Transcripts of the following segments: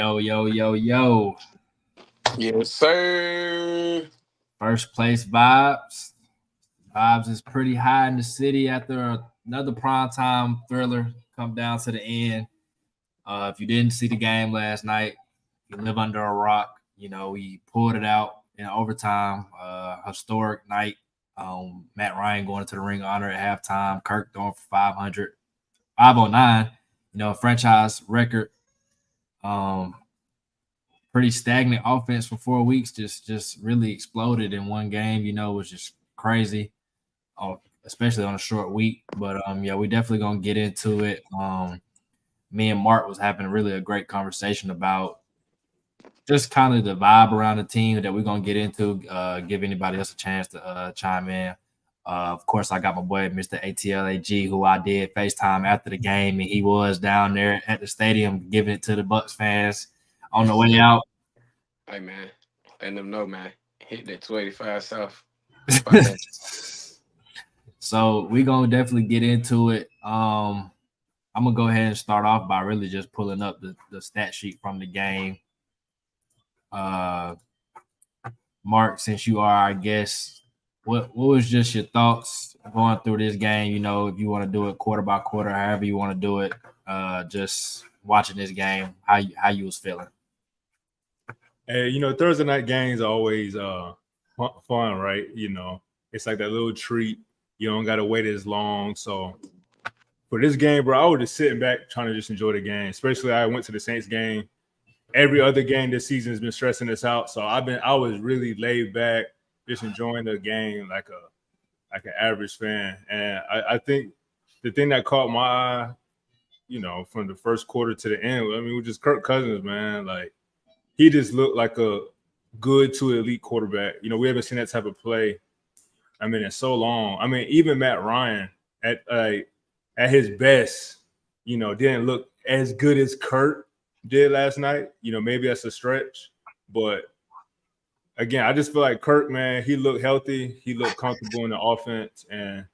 Yo, yo, yo, yo. Yes, sir. First place vibes. Vibes is pretty high in the city after another primetime thriller come down to the end. If you didn't see the game last night, you live under a rock. We pulled it out in overtime. Historic night. Matt Ryan going to the ring of honor at halftime. Kirk throwing for 500, 509. Franchise record. Um, Pretty stagnant offense for 4 weeks. Just really exploded in one game. It was just crazy, especially on a short week. But yeah, we definitely gonna get into it. Me and Mark was having really a great conversation about just kind of the vibe around the team that we're gonna get into. Give anybody else a chance to chime in. Of course, I got my boy Mr. ATL who I did FaceTime after the game, and he was down there at the stadium giving it to the Bucks fans on the way out. Hey, man. Letting them know, man. Hit that 285 South. So we gonna definitely get into it. I'm gonna go ahead and start off by really just pulling up the stat sheet from the game. Mark, since you are our guest, what was just your thoughts going through this game? If you want to do it quarter by quarter, however you want to do it, just watching this game, how you was feeling? Hey, Thursday night games are always fun, right? It's like that little treat. You don't gotta wait as long. So for this game, bro, I was just sitting back trying to just enjoy the game. Especially I went to the Saints game. Every other game this season has been stressing us out. So I was really laid back, just enjoying the game like an average fan. And I think the thing that caught my eye, from the first quarter to the end, was just Kirk Cousins, man. Like, he just looked like a good to elite quarterback. We haven't seen that type of play, in so long. Even Matt Ryan at his best, didn't look as good as Kirk did last night. Maybe that's a stretch. But, again, I just feel like Kirk, man, he looked healthy. He looked comfortable in the offense. And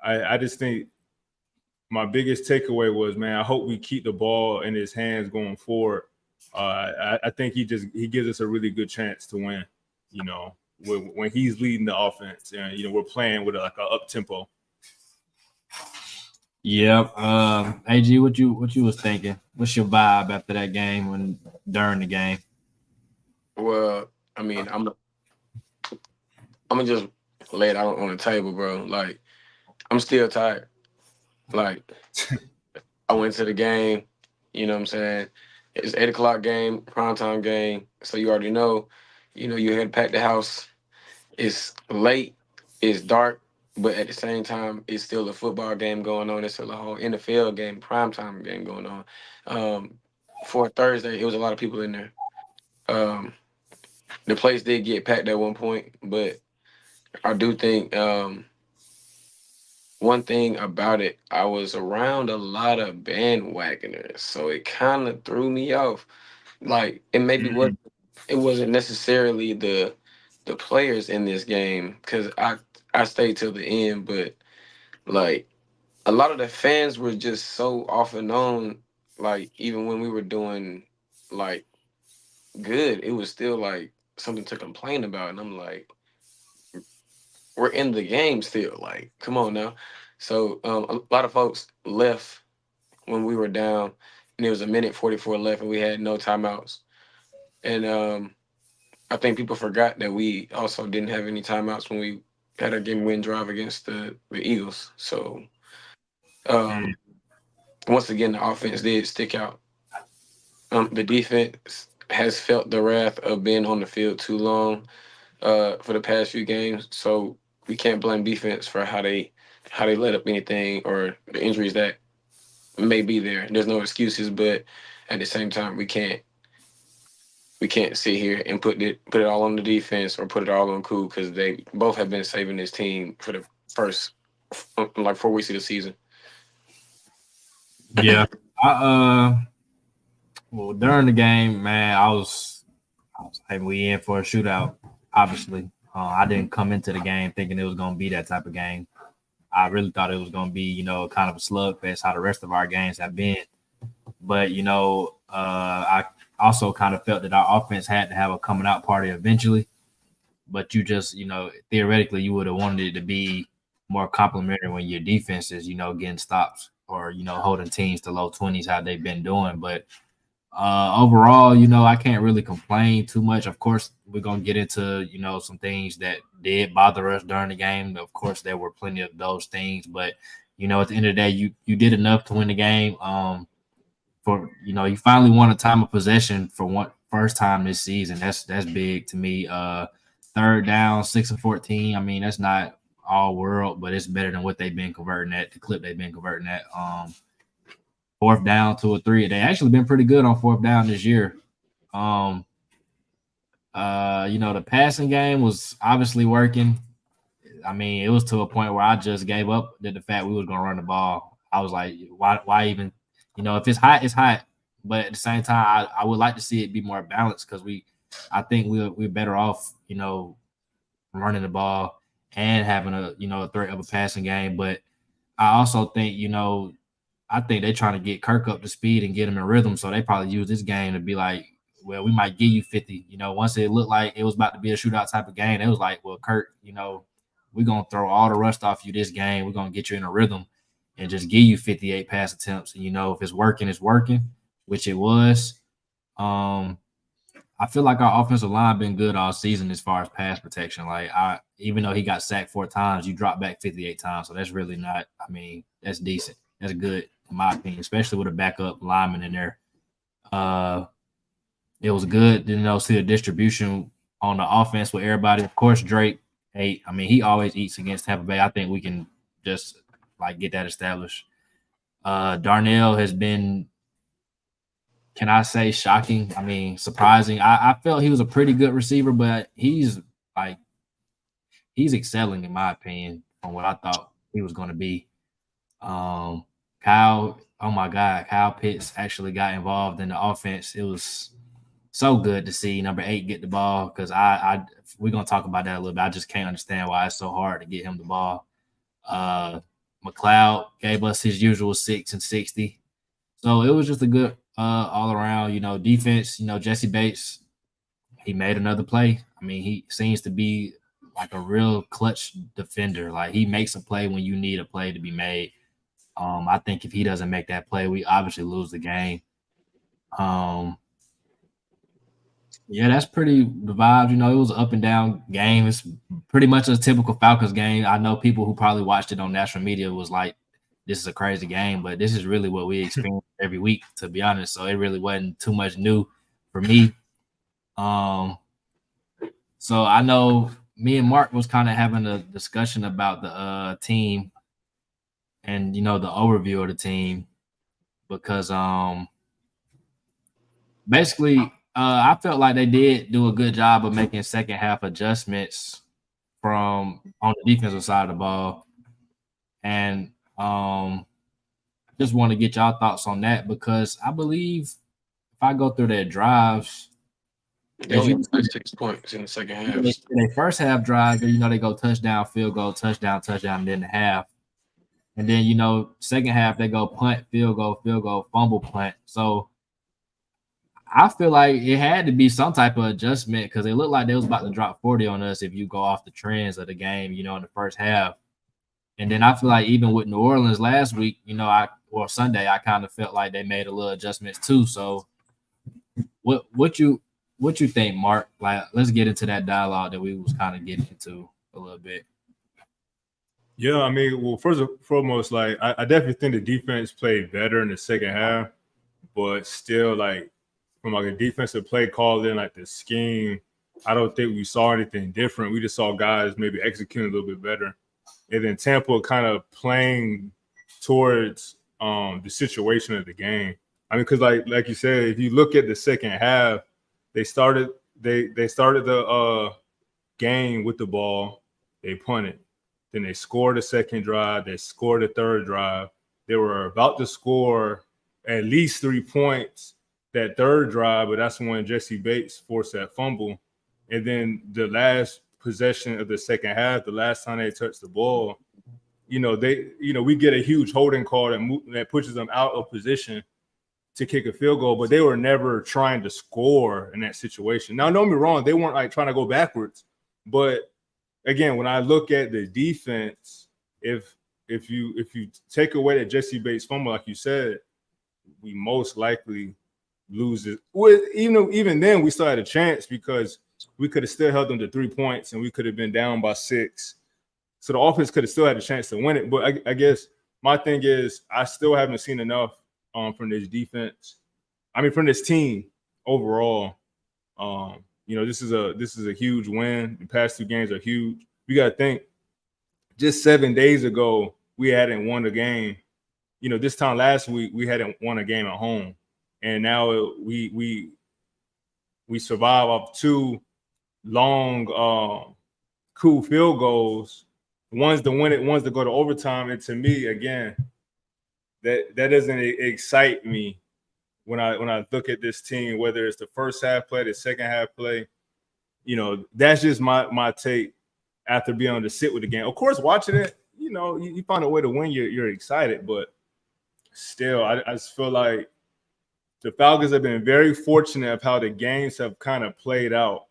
I just think my biggest takeaway was, man, I hope we keep the ball in his hands going forward. I think he gives us a really good chance to win, when he's leading the offense and, we're playing with like a up tempo. Yep. AG, what you was thinking? What's your vibe after that game when during the game? Well, I'm gonna just lay it out on the table, bro. Like, I'm still tired. Like, I went to the game, you know what I'm saying? It's 8 o'clock game, primetime game. So you already know, you had to pack the house. It's late, it's dark, but at the same time, it's still a football game going on. It's still a whole NFL game, primetime game going on. For Thursday, it was a lot of people in there. The place did get packed at one point, but I do think one thing about it, I was around a lot of bandwagoners, so it kind of threw me off. Like, it wasn't necessarily the players in this game, because I stayed till the end, but like, a lot of the fans were just so off and on. Like, even when we were doing like good, it was still like something to complain about, and I'm like, we're in the game still. Like, come on now. So a lot of folks left when we were down, and it was a minute 44 left, and we had no timeouts. And I think people forgot that we also didn't have any timeouts when we had a game win drive against the Eagles. So once again, the offense did stick out. The defense has felt the wrath of being on the field too long for the past few games. So we can't blame defense for how they let up anything or the injuries that may be there. There's no excuses, but at the same time, we can't sit here and put it all on the defense or put it all on Cool, because they both have been saving this team for the first like 4 weeks of the season. Yeah. Well, during the game, man, I was hey, we in for a shootout. Obviously, I didn't come into the game thinking it was gonna be that type of game. I really thought it was gonna be, kind of a slugfest how the rest of our games have been. But I also kind of felt that our offense had to have a coming out party eventually. But you just, theoretically, you would have wanted it to be more complimentary when your defense is, getting stops or, holding teams to low 20s, how they've been doing. But overall, I can't really complain too much. Of course, we're going to get into, some things that did bother us during the game. Of course, there were plenty of those things. But, at the end of the day, you did enough to win the game. You finally won a time of possession for first time this season. That's big to me. Third down, 6 of 14. I mean, that's not all world, but it's better than what they've been converting at, the clip they've been converting at. Fourth down, 2 or 3. They actually been pretty good on fourth down this year. The passing game was obviously working. I mean, it was to a point where I just gave up the fact we was gonna run the ball. I was like, why even? If it's hot, it's hot. But at the same time, I would like to see it be more balanced because I think we're better off, running the ball and having a threat of a passing game. But I also think, I think they're trying to get Kirk up to speed and get him in rhythm. So they probably use this game to be like, well, we might give you 50. Once it looked like it was about to be a shootout type of game, it was like, well, Kirk, we're going to throw all the rust off you this game. We're going to get you in a rhythm and just give you 58 pass attempts. And, if it's working, it's working, which it was. I feel like our offensive line been good all season as far as pass protection. Like, even though he got sacked 4 times, you drop back 58 times. So that's really not – I mean, that's decent. That's good, in my opinion, especially with a backup lineman in there. It was good to see the distribution on the offense with everybody. Of course, Drake ate. I mean, he always eats against Tampa Bay. I think we can just – get that established. Darnell has been, can I say, shocking? I mean, surprising. I felt he was a pretty good receiver, but he's excelling in my opinion from what I thought he was going to be. Kyle, oh my God, Kyle Pitts actually got involved in the offense. It was so good to see number 8 get the ball because we're gonna talk about that a little bit. I just can't understand why it's so hard to get him the ball. McLeod gave us his usual 6 and 60. So it was just a good all around, defense. Jesse Bates, he made another play. I mean, he seems to be like a real clutch defender. Like, he makes a play when you need a play to be made. I think if he doesn't make that play, we obviously lose the game. Yeah, that's pretty the vibe. It was an up and down game. It's pretty much a typical Falcons game. I know people who probably watched it on national media was like, this is a crazy game, but this is really what we experience every week, to be honest. So it really wasn't too much new for me. So I know me and Mark was kind of having a discussion about the team and, the overview of the team because basically – I felt like they did do a good job of making second half adjustments from on the defensive side of the ball. And just want to get y'all thoughts on that because I believe if I go through their drives, they only put 6 points in the second half. In their first half drive, they go touchdown, field goal, touchdown, and then the half. And then, second half, they go punt, field goal, fumble, punt. So I feel like it had to be some type of adjustment because it looked like they was about to drop 40 on us if you go off the trends of the game, in the first half. And then I feel like even with New Orleans last week, Sunday, I kind of felt like they made a little adjustments too. So what you think, Mark? Like, let's get into that dialogue that we was kind of getting into a little bit. Yeah, I mean, well, first and foremost, like I definitely think the defense played better in the second half, but still, like, from like a defensive play call in, like the scheme, I don't think we saw anything different. We just saw guys maybe executing a little bit better. And then Tampa kind of playing towards the situation of the game. I mean, because like you said, if you look at the second half, they started the game with the ball, they punted. Then they scored a second drive, they scored a third drive. They were about to score at least 3 points that third drive, but that's when Jesse Bates forced that fumble. And then the last possession of the second half, the last time they touched the ball, we get a huge holding call that pushes them out of position. to kick a field goal, but they were never trying to score in that situation. Now, don't get me wrong, they weren't like trying to go backwards. But again, when I look at the defense, if you take away that Jesse Bates fumble, like you said, we most likely lose it. Even then, we still had a chance because we could have still held them to 3 points and we could have been down by 6. So the offense could have still had a chance to win it. But I guess my thing is I still haven't seen enough from this defense. I mean, from this team overall. This is a huge win. The past 2 games are huge. You got to think, just 7 days ago, we hadn't won a game. This time last week, we hadn't won a game at home. And now we survive off 2 long, cool field goals. One's to win it, one's to go to overtime. And to me, again, that doesn't excite me when I look at this team, whether it's the first half play, the second half play. That's just my take after being able to sit with the game. Of course, watching it, you find a way to win, you're excited, but still, I just feel like the Falcons have been very fortunate of how the games have kind of played out.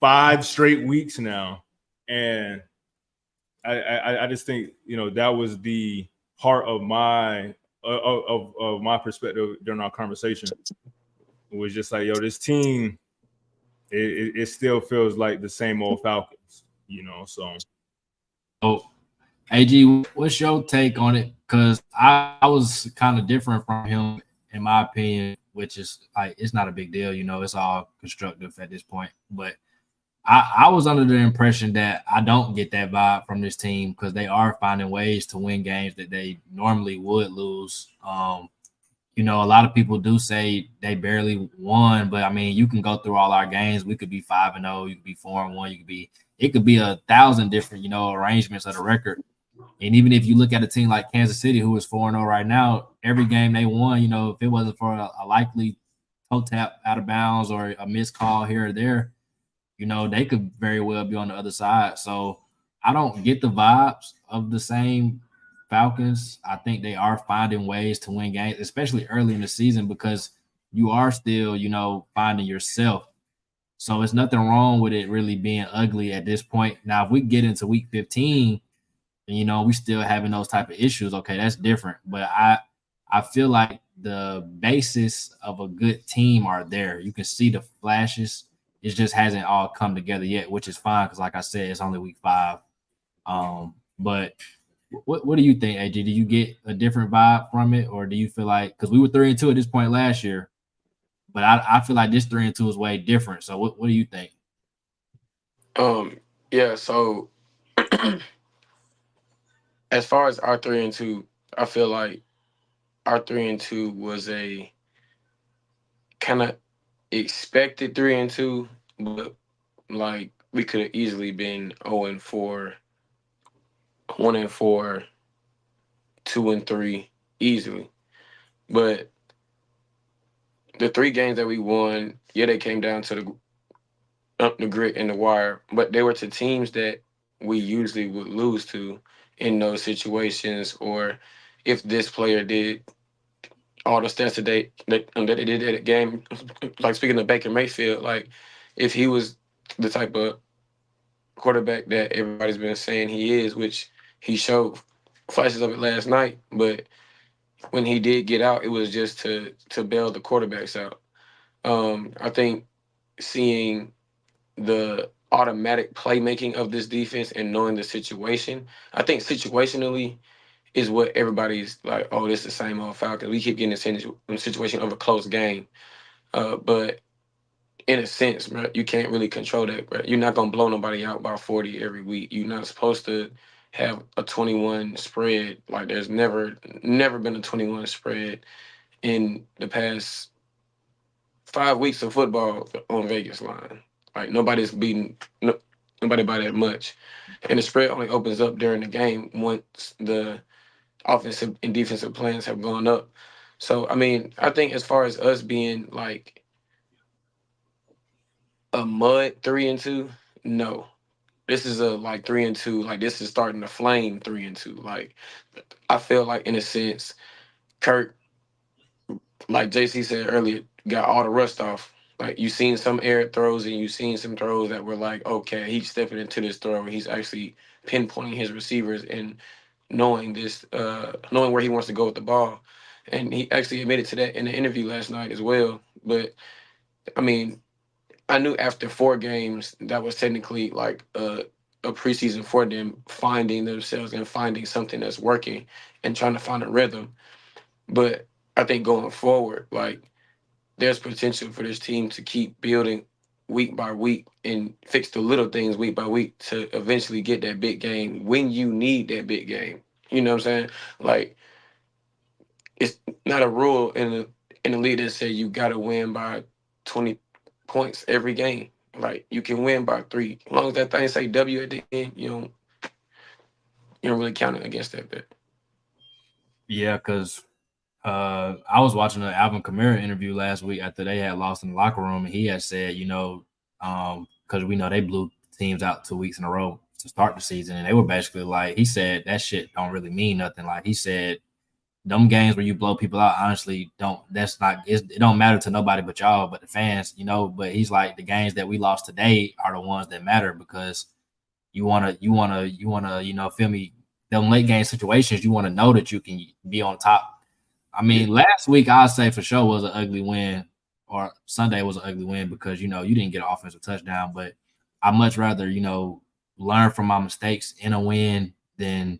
5 straight weeks now, and I just think that was the heart of my perspective during our conversation. It was just like, this team, it still feels like the same old Falcons, so. Oh, AG, what's your take on it? Because I was kind of different from him, in my opinion, which is like, it's not a big deal. It's all constructive at this point. But I was under the impression that I don't get that vibe from this team because they are finding ways to win games that they normally would lose. A lot of people do say they barely won, but I mean, you can go through all our games. We could be 5-0, you could be 4-1, it could be 1,000 different, arrangements of the record. And even if you look at a team like Kansas City, who is 4-0 right now, every game they won, if it wasn't for a likely toe tap out of bounds or a missed call here or there, they could very well be on the other side. So I don't get the vibes of the same Falcons. I think they are finding ways to win games, especially early in the season, because you are still, finding yourself. So it's nothing wrong with it really being ugly at this point. Now, if we get into week 15, and, we still having those type of issues, okay, that's different. But I feel like the basis of a good team are there. You can see the flashes. It just hasn't all come together yet, which is fine because, like I said, it's only week 5. But what do you think, AJ? Do you get a different vibe from it, or do you feel like, because we were 3-2 at this point last year, but I feel like this 3-2 is way different. So what do you think? Yeah. So as far as our 3-2, I feel like our 3-2 was a kind of expected 3-2, but like we could have easily been 0-4, 1-4, 2-3 easily. But the 3 games that we won, they came down to the grit and the wire, but they were to teams that we usually would lose to in those situations, or if this player did all the stats that they did at a game, like speaking of Baker Mayfield, like if he was the type of quarterback that everybody's been saying he is, which he showed flashes of it last night, but when he did get out, it was just to bail the quarterbacks out. I think seeing the automatic playmaking of this defense and knowing the situation, I think situationally is what everybody's like, oh, this is the same old Falcons. We keep getting in the situation of a close game. But in a sense, bro, you can't really control that, bro. You're not going to blow nobody out by 40 every week. You're not supposed to have a 21 spread. Like, there's never been a 21 spread in the past 5 weeks of football on Vegas line. Like, nobody's beating nobody by that much. And the spread only opens up during the game once the offensive and defensive plans have gone up. So, I mean, I think as far as us being like a mud 3-2, no. This is a like 3-2. Like, this is starting to flame 3-2. Like, I feel like in a sense, Kirk, like JC said earlier, got all the rust off. Like you seen some air throws and you seen some throws that were like, okay, he's stepping into this throw and he's actually pinpointing his receivers and knowing this, knowing where he wants to go with the ball. And he actually admitted to that in the interview last night as well. But I mean, I knew after 4 games that was technically like a preseason for them finding themselves and finding something that's working and trying to find a rhythm. But I think going forward, like there's potential for this team to keep building week by week and fix the little things week by week to eventually get that big game when you need that big game. You know what I'm saying? Like it's not a rule in the league that say you gotta win by 20 points every game. Like you can win by 3. As long as that thing say W at the end, you don't really count it against that bet. Yeah, because I was watching the Alvin Kamara interview last week after they had lost in the locker room, and he had said, because we know they blew teams out 2 weeks in a row to start the season, and they were basically like, he said that shit don't really mean nothing. Like he said, them games where you blow people out, honestly, it don't matter to nobody but y'all, but the fans, But he's like, the games that we lost today are the ones that matter because you wanna, feel me. Them late game situations, you want to know that you can be on top. I mean, last week I'd say for sure was an ugly win, or Sunday was an ugly win because you didn't get an offensive touchdown. But I much rather learn from my mistakes in a win than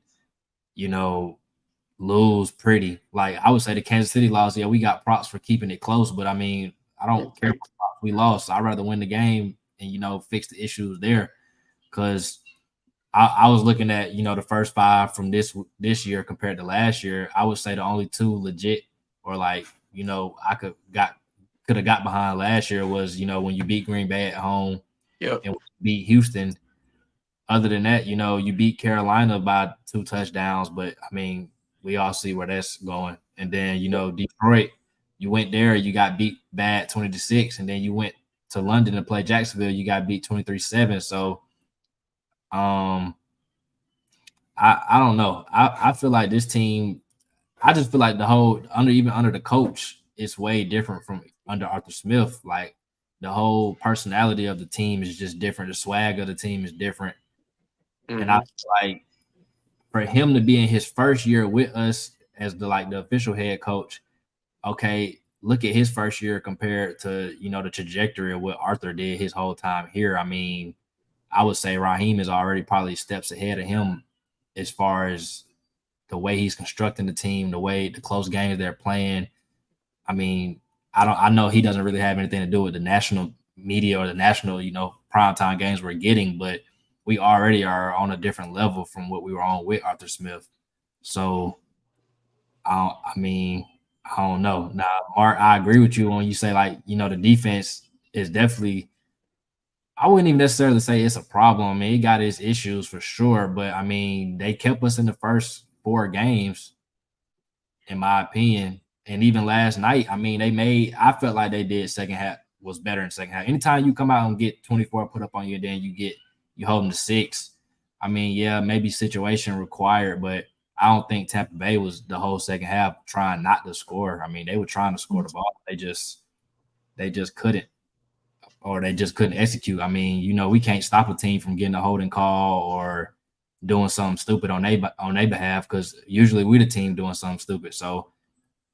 lose pretty. Like I would say the Kansas City loss, yeah, we got props for keeping it close, but I mean, I don't care if we lost. I'd rather win the game and fix the issues there because I was looking at the first 5 from this year compared to last year. I would say the only 2 legit or like I could have got behind last year was when you beat Green Bay at home and beat Houston. Other than that, you beat Carolina by 2 touchdowns, but I mean we all see where that's going. And then Detroit, you went there, you got beat bad 20-6, and then you went to London to play Jacksonville, you got beat 23-7. So I don't know. I feel like this team, I just feel like the whole under the coach, it's way different from under Arthur Smith. Like the whole personality of the team is just different. The swag of the team is different. Mm-hmm. And I feel like for him to be in his first year with us as the official head coach, okay, look at his first year compared to the trajectory of what Arthur did his whole time here. I mean, I would say Raheem is already probably steps ahead of him as far as the way he's constructing the team, the close games they're playing. I mean, I know he doesn't really have anything to do with the national media or the national, primetime games we're getting, but we already are on a different level from what we were on with Arthur Smith. So, I don't know. Now, Mark, I agree with you when you say the defense is definitely, I wouldn't even necessarily say it's a problem. I mean, it got its issues for sure, but I mean, they kept us in the first 4 games, in my opinion. And even last night, I mean, I felt like they did second half was better in second half. Anytime you come out and get 24 put up on you, then you hold them to 6. I mean, yeah, maybe situation required, but I don't think Tampa Bay was the whole second half trying not to score. I mean, they were trying to score the ball. They just couldn't. Or they just couldn't execute. I mean, we can't stop a team from getting a holding call or doing something stupid on their behalf because usually we're the team doing something stupid. So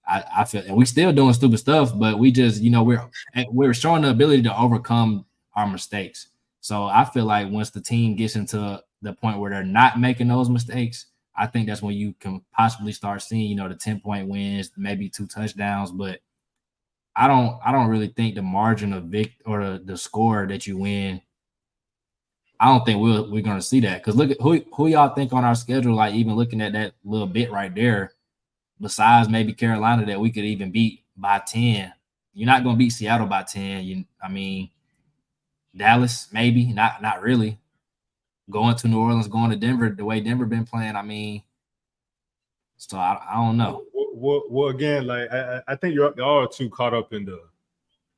I feel, and we're still doing stupid stuff, but we just, we're showing the ability to overcome our mistakes. So I feel like once the team gets into the point where they're not making those mistakes, I think that's when you can possibly start seeing, the 10-point wins, maybe 2 touchdowns, but I don't really think the margin of or the score that you win. I don't think we're going to see that because look at who y'all think on our schedule. Like even looking at that little bit right there, besides maybe Carolina that we could even beat by 10. You're not going to beat Seattle by 10. I mean, Dallas maybe not really. Going to New Orleans, going to Denver, the way Denver been playing. I mean, so I don't know. Well, again, like I think y'all are too caught up in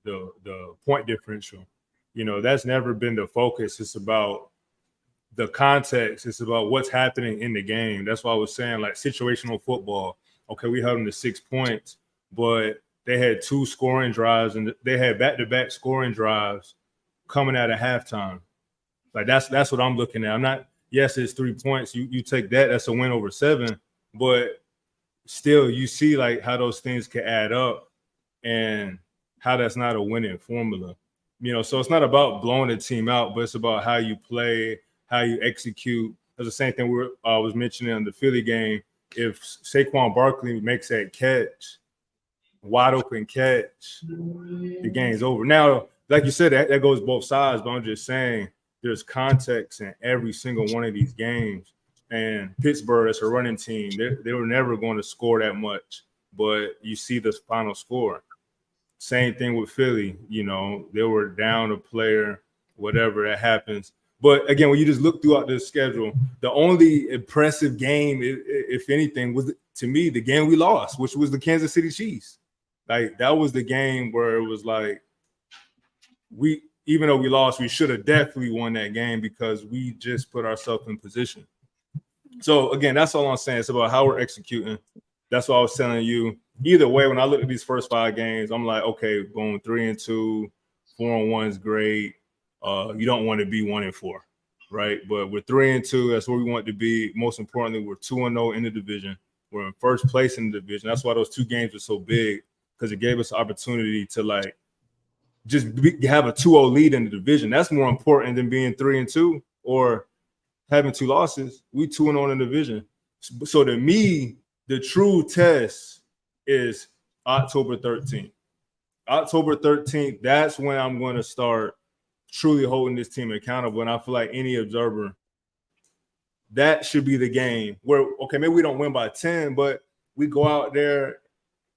the point differential. That's never been the focus. It's about the context. It's about what's happening in the game. That's why I was saying like situational football. okay, we held them to 6 points, but they had 2 scoring drives and they had back-to-back scoring drives coming out of halftime. Like that's what I'm looking at. I'm not. Yes, it's 3 points. You take that. That's a win over 7. But still, you see like how those things can add up, and how that's not a winning formula. So it's not about blowing the team out, but it's about how you play, how you execute. It's the same thing I was mentioning in the Philly game. If Saquon Barkley makes that catch, wide open catch, the game's over. Now, like you said, that goes both sides, but I'm just saying there's context in every single one of these games. And Pittsburgh, as a running team, they were never going to score that much, but you see the final score. Same thing with Philly. They were down a player, whatever that happens. But again, when you just look throughout the schedule, the only impressive game, if anything, was, to me, the game we lost, which was the Kansas City Chiefs. Like, that was the game where it was like, even though we lost, we should have definitely won that game because we just put ourselves in position. So, again, that's all I'm saying. It's about how we're executing. That's what I was telling you. Either way, when I look at these first 5 games, I'm like, okay, going 3-2, 4-1 is great. You don't want to be 1-4, right? But we're 3-2. That's where we want to be. Most importantly, we're 2-0 in the division. We're in first place in the division. That's why those 2 games were so big, because it gave us the opportunity to have a 2-0 lead in the division. That's more important than being 3-2 or having 2 losses. We 2-0 in the division. So to me, the true test is October 13th. October 13th, that's when I'm going to start truly holding this team accountable. And I feel like any observer, that should be the game where, okay, maybe we don't win by 10, but we go out there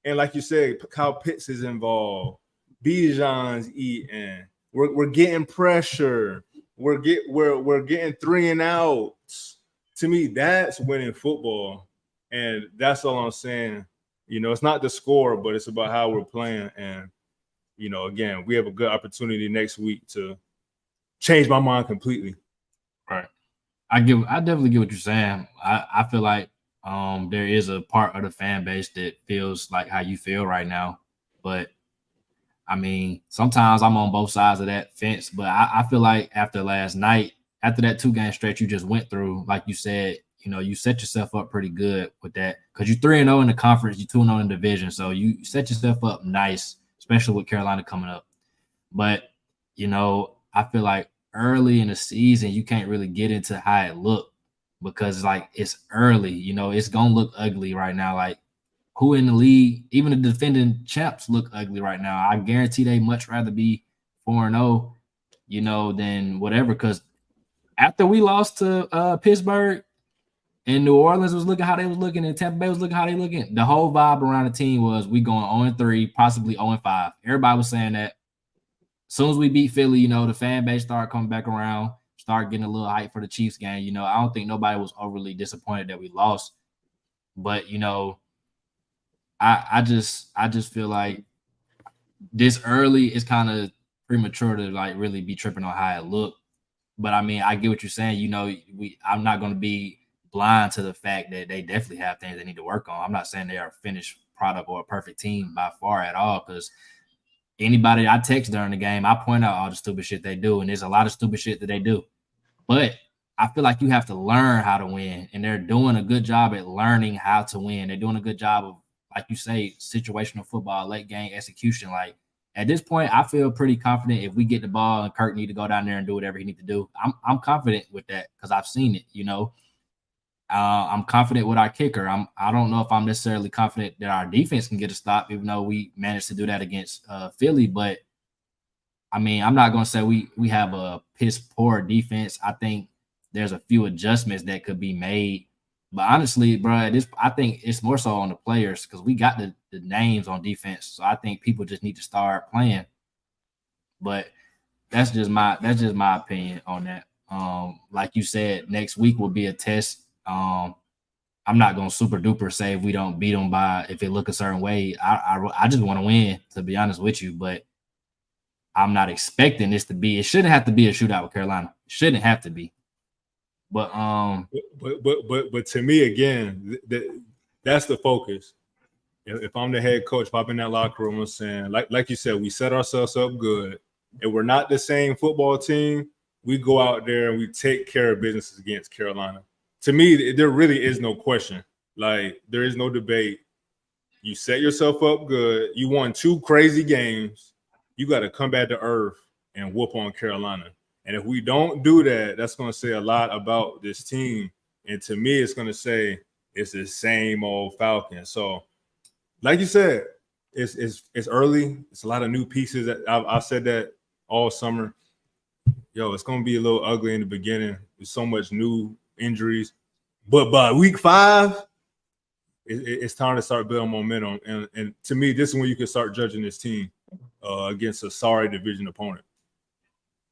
and, like you said, Kyle Pitts is involved. Bijan's eating. We're getting pressure. We're getting 3 and outs. To me, that's winning football. And that's all I'm saying. It's not the score, but it's about how we're playing. And, again, we have a good opportunity next week to change my mind completely. Right. I definitely get what you're saying. I feel like there is a part of the fan base that feels like how you feel right now. But I mean, sometimes I'm on both sides of that fence, but I feel like after last night, after that 2-game stretch you just went through, like you said, you set yourself up pretty good with that, because you're 3-0 in the conference, you're 2-0 in the division, so you set yourself up nice, especially with Carolina coming up. But I feel like early in the season you can't really get into how it looked, because it's early. It's gonna look ugly right now. Like, who in the league, even the defending champs, look ugly right now. I guarantee they much rather be 4-0, than whatever. Because after we lost to Pittsburgh, and New Orleans was looking how they was looking, and Tampa Bay was looking how they looking, the whole vibe around the team was we going 0-3, possibly 0-5. Everybody was saying that. As soon as we beat Philly, the fan base started coming back around, start getting a little hype for the Chiefs game. I don't think nobody was overly disappointed that we lost. But, I just feel like this early is kind of premature to really be tripping on how it looked. But I mean, I get what you're saying. I'm not going to be blind to the fact that they definitely have things they need to work on. I'm not saying they are a finished product or a perfect team by far at all, because anybody I text during the game, I point out all the stupid shit they do, and there's a lot of stupid shit that they do. But I feel like you have to learn how to win, and they're doing a good job at learning how to win. They're doing a good job of, like you say, situational football, late game execution. Like, at this point, I feel pretty confident if we get the ball and Kirk need to go down there and do whatever he needs to do. I'm confident with that because I've seen it, I'm confident with our kicker. I don't know if I'm necessarily confident that our defense can get a stop, even though we managed to do that against Philly. But, I mean, I'm not going to say we have a piss-poor defense. I think there's a few adjustments that could be made. But honestly, bro, I think it's more so on the players, because we got the names on defense. So I think people just need to start playing. But that's just my opinion on that. Like you said, next week will be a test. I'm not gonna super duper say if we don't beat them if it look a certain way. I just want to win, to be honest with you. But I'm not expecting this to be. It shouldn't have to be a shootout with Carolina. It shouldn't have to be. But to me, again, that's the focus. if I'm the head coach, pop in that locker room and saying, like you said, we set ourselves up good, and we're not the same football team. We go out there and we take care of business against Carolina. To me, there really is no question. Like, there is no debate. You set yourself up good. You won 2 crazy games. You got to come back to earth and whoop on Carolina. And if we don't do that, that's going to say a lot about this team. And to me, it's going to say it's the same old Falcons. So, like you said, it's early. It's a lot of new pieces. I've said that all summer. Yo, it's gonna be a little ugly in the beginning. There's so much new injuries, but by week 5, it's time to start building momentum. And to me, this is when you can start judging this team against a sorry division opponent.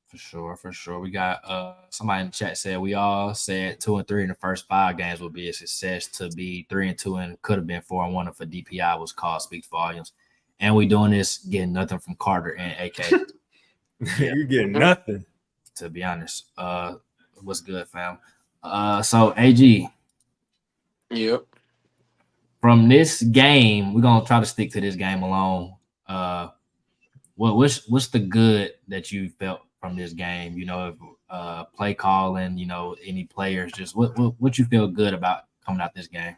For sure. We got somebody in the chat said we all said 2-3 in the first 5 games would be a success. To be 3-2 and could have been 4-1 if a DPI was called speaks volumes. And we doing this getting nothing from Carter and AK. Yeah. You're getting nothing. To be honest. What's good, fam? So AG. Yep. From this game, we're gonna try to stick to this game alone. What's the good that you felt from this game? You know, play calling, you know, any players, just what you feel good about coming out this game?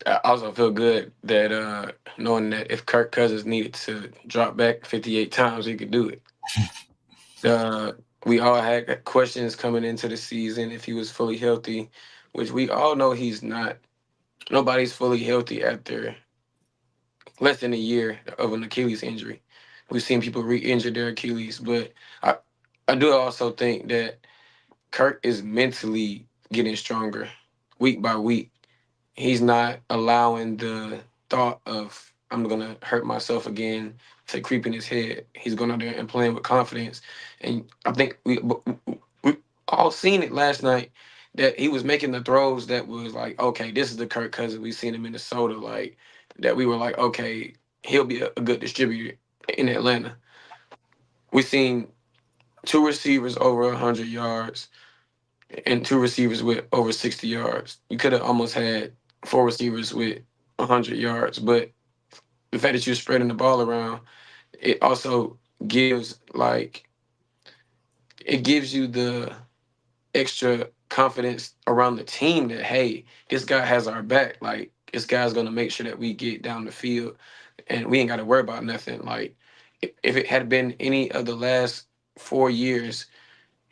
I also feel good that knowing that if Kirk Cousins needed to drop back 58 times, he could do it. We all had questions coming into the season if he was fully healthy, which we all know he's not. Nobody's fully healthy after less than a year of an Achilles injury. We've seen people re-injure their Achilles, but I do also think that Kirk is mentally getting stronger week by week. He's not allowing the thought of I'm gonna hurt myself again to creep in his head. He's going out there and playing with confidence. And I think we all seen it last night that he was making the throws that was like, okay, this is the Kirk Cousins we've seen in Minnesota. Like that we were like, okay, he'll be a good distributor in Atlanta. We've seen 2 receivers over 100 yards and 2 receivers with over 60 yards. You could have almost had 4 receivers with 100 yards, but the fact that you're spreading the ball around, it also gives it gives you the extra confidence around the team that, hey, this guy has our back. Like this guy's gonna make sure that we get down the field and we ain't got to worry about nothing. Like if it had been any of the last 4 years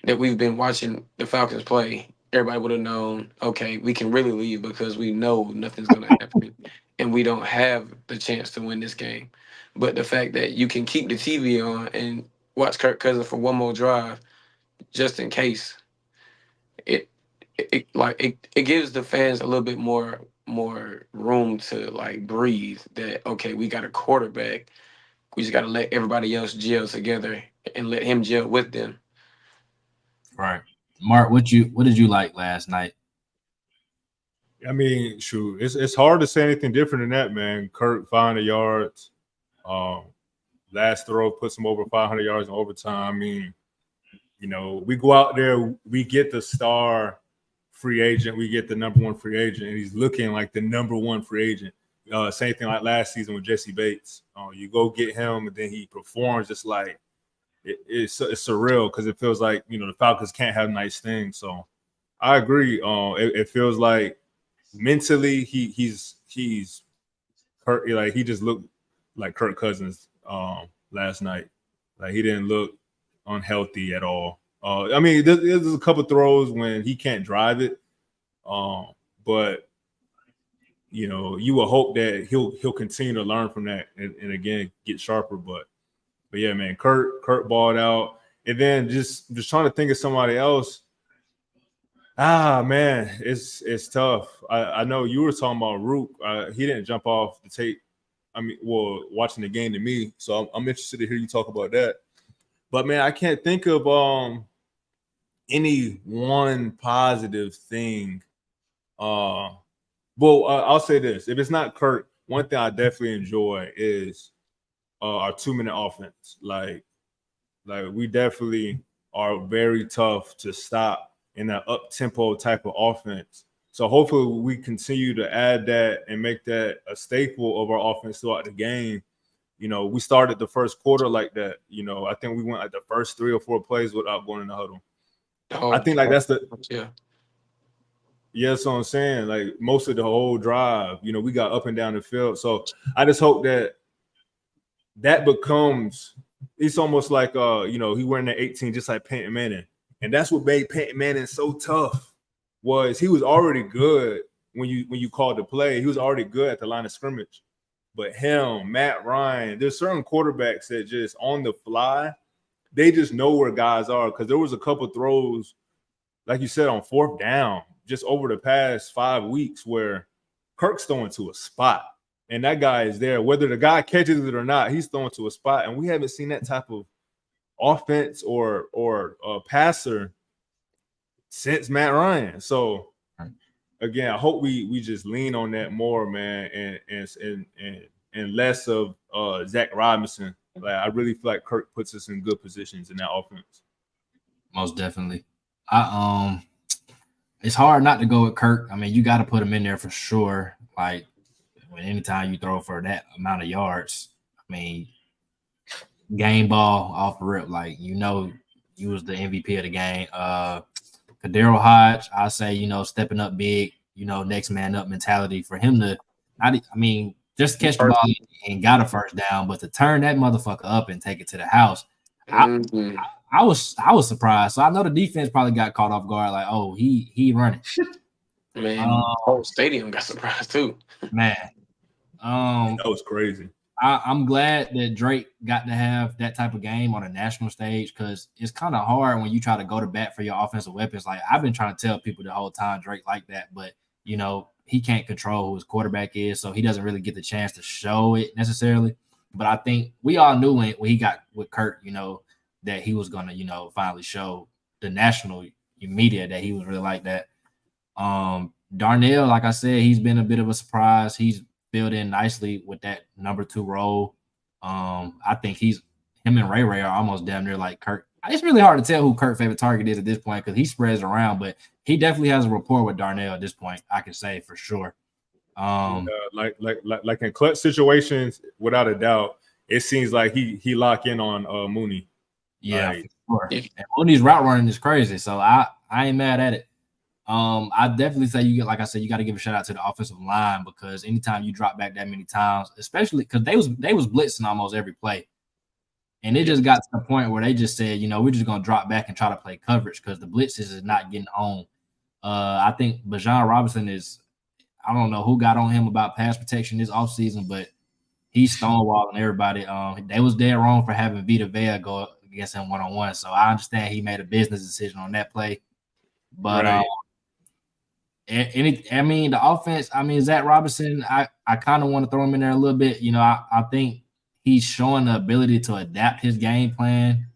that we've been watching the Falcons play, everybody would have known, okay, we can really leave because we know nothing's going to happen and we don't have the chance to win this game. But the fact that you can keep the TV on and watch Kirk Cousins for one more drive, just in case, it gives the fans a little bit more room to like breathe. That okay, we got a quarterback. We just got to let everybody else gel together and let him gel with them. Right. Mark, what did you like last night? I mean, shoot, it's hard to say anything different than that, man. Kirk 500 yards. Last throw puts him over 500 yards in overtime. I mean, you know, we go out there, we get the star free agent, we get the number 1 free agent, and he's looking like the number 1 free agent. Same thing like last season with Jesse Bates. You go get him, and then he performs just like it's surreal because it feels like, you know, the Falcons can't have nice things. So I agree. It feels like mentally he's Kirk, like he just looked like Kirk Cousins last night. Like he didn't look unhealthy at all. I mean, there's a couple throws when he can't drive it, but you know, you will hope that he'll continue to learn from that and again get sharper. But yeah, man, Kirk balled out, and then just trying to think of somebody else. Man, it's tough. I know you were talking about Rook. He didn't jump off the tape. I mean, well, watching the game to me. So I'm interested to hear you talk about that. But man, I can't think of any one positive thing. I'll say this: if it's not Kirk, one thing I definitely enjoy is our 2-minute offense. Like we definitely are very tough to stop in that up tempo type of offense. So hopefully we continue to add that and make that a staple of our offense throughout the game. You know, we started the first quarter like that. You know, I think we went like the first 3 or 4 plays without going in the huddle. I think like that's the that's what I'm saying. Like most of the whole drive, you know, we got up and down the field. So I just hope that becomes, it's almost like you know, he wearing the 18 just like Peyton Manning. And that's what made Peyton Manning so tough, was he was already good when you called the play. He was already good at the line of scrimmage. But him, Matt Ryan, there's certain quarterbacks that just on the fly, they just know where guys are. Because there was a couple throws, like you said, on 4th down, just over the past 5 weeks where Kirk's throwing to a spot. And that guy is there. Whether the guy catches it or not, he's throwing to a spot. And we haven't seen that type of offense or passer since Matt Ryan. So again, I hope we just lean on that more, man, and less of Zach Robinson. Like I really feel like Kirk puts us in good positions in that offense. Most definitely. It's hard not to go with Kirk. I mean, you got to put him in there for sure. Like anytime you throw for that amount of yards, I mean, game ball off the rip. Like, you know, you was the MVP of the game. Kadero Hodge, I say, you know, stepping up big, you know, next man up mentality for him to, just catch the ball and got a first down, but to turn that motherfucker up and take it to the house, I was surprised. So I know the defense probably got caught off guard, like, oh, he running. Man, the whole stadium got surprised too. Man, that was crazy. I'm glad that Drake got to have that type of game on a national stage, because it's kind of hard when you try to go to bat for your offensive weapons. Like, I've been trying to tell people the whole time Drake like that, but, you know, he can't control who his quarterback is, so he doesn't really get the chance to show it necessarily. But I think we all knew when he got with Kirk, you know, that he was going to, you know, finally show the national media that he was really like that. Darnell, like I said, he's been a bit of a surprise. He's filled in nicely with that number 2 role. I think him and Ray are almost damn near like Kirk. It's really hard to tell who Kirk's favorite target is at this point, because he spreads around, but he definitely has a rapport with Darnell at this point, I can say for sure. Like in clutch situations, without a doubt, it seems like he lock in on Mooney. Yeah, for sure. And Mooney's route running is crazy, so I ain't mad at it. I definitely say you got to give a shout out to the offensive line, because anytime you drop back that many times, especially because they was blitzing almost every play, and it just got to the point where they just said, you know, we're just gonna drop back and try to play coverage because the blitzes is not getting on. I think Bijan Robinson is, I don't know who got on him about pass protection this offseason, but he's stonewalling everybody. They was dead wrong for having Vita Vea go against him one-on-one, so I understand he made a business decision on that play, but right. The offense, Zach Robinson, I kind of want to throw him in there a little bit. You know, I think he's showing the ability to adapt his game plan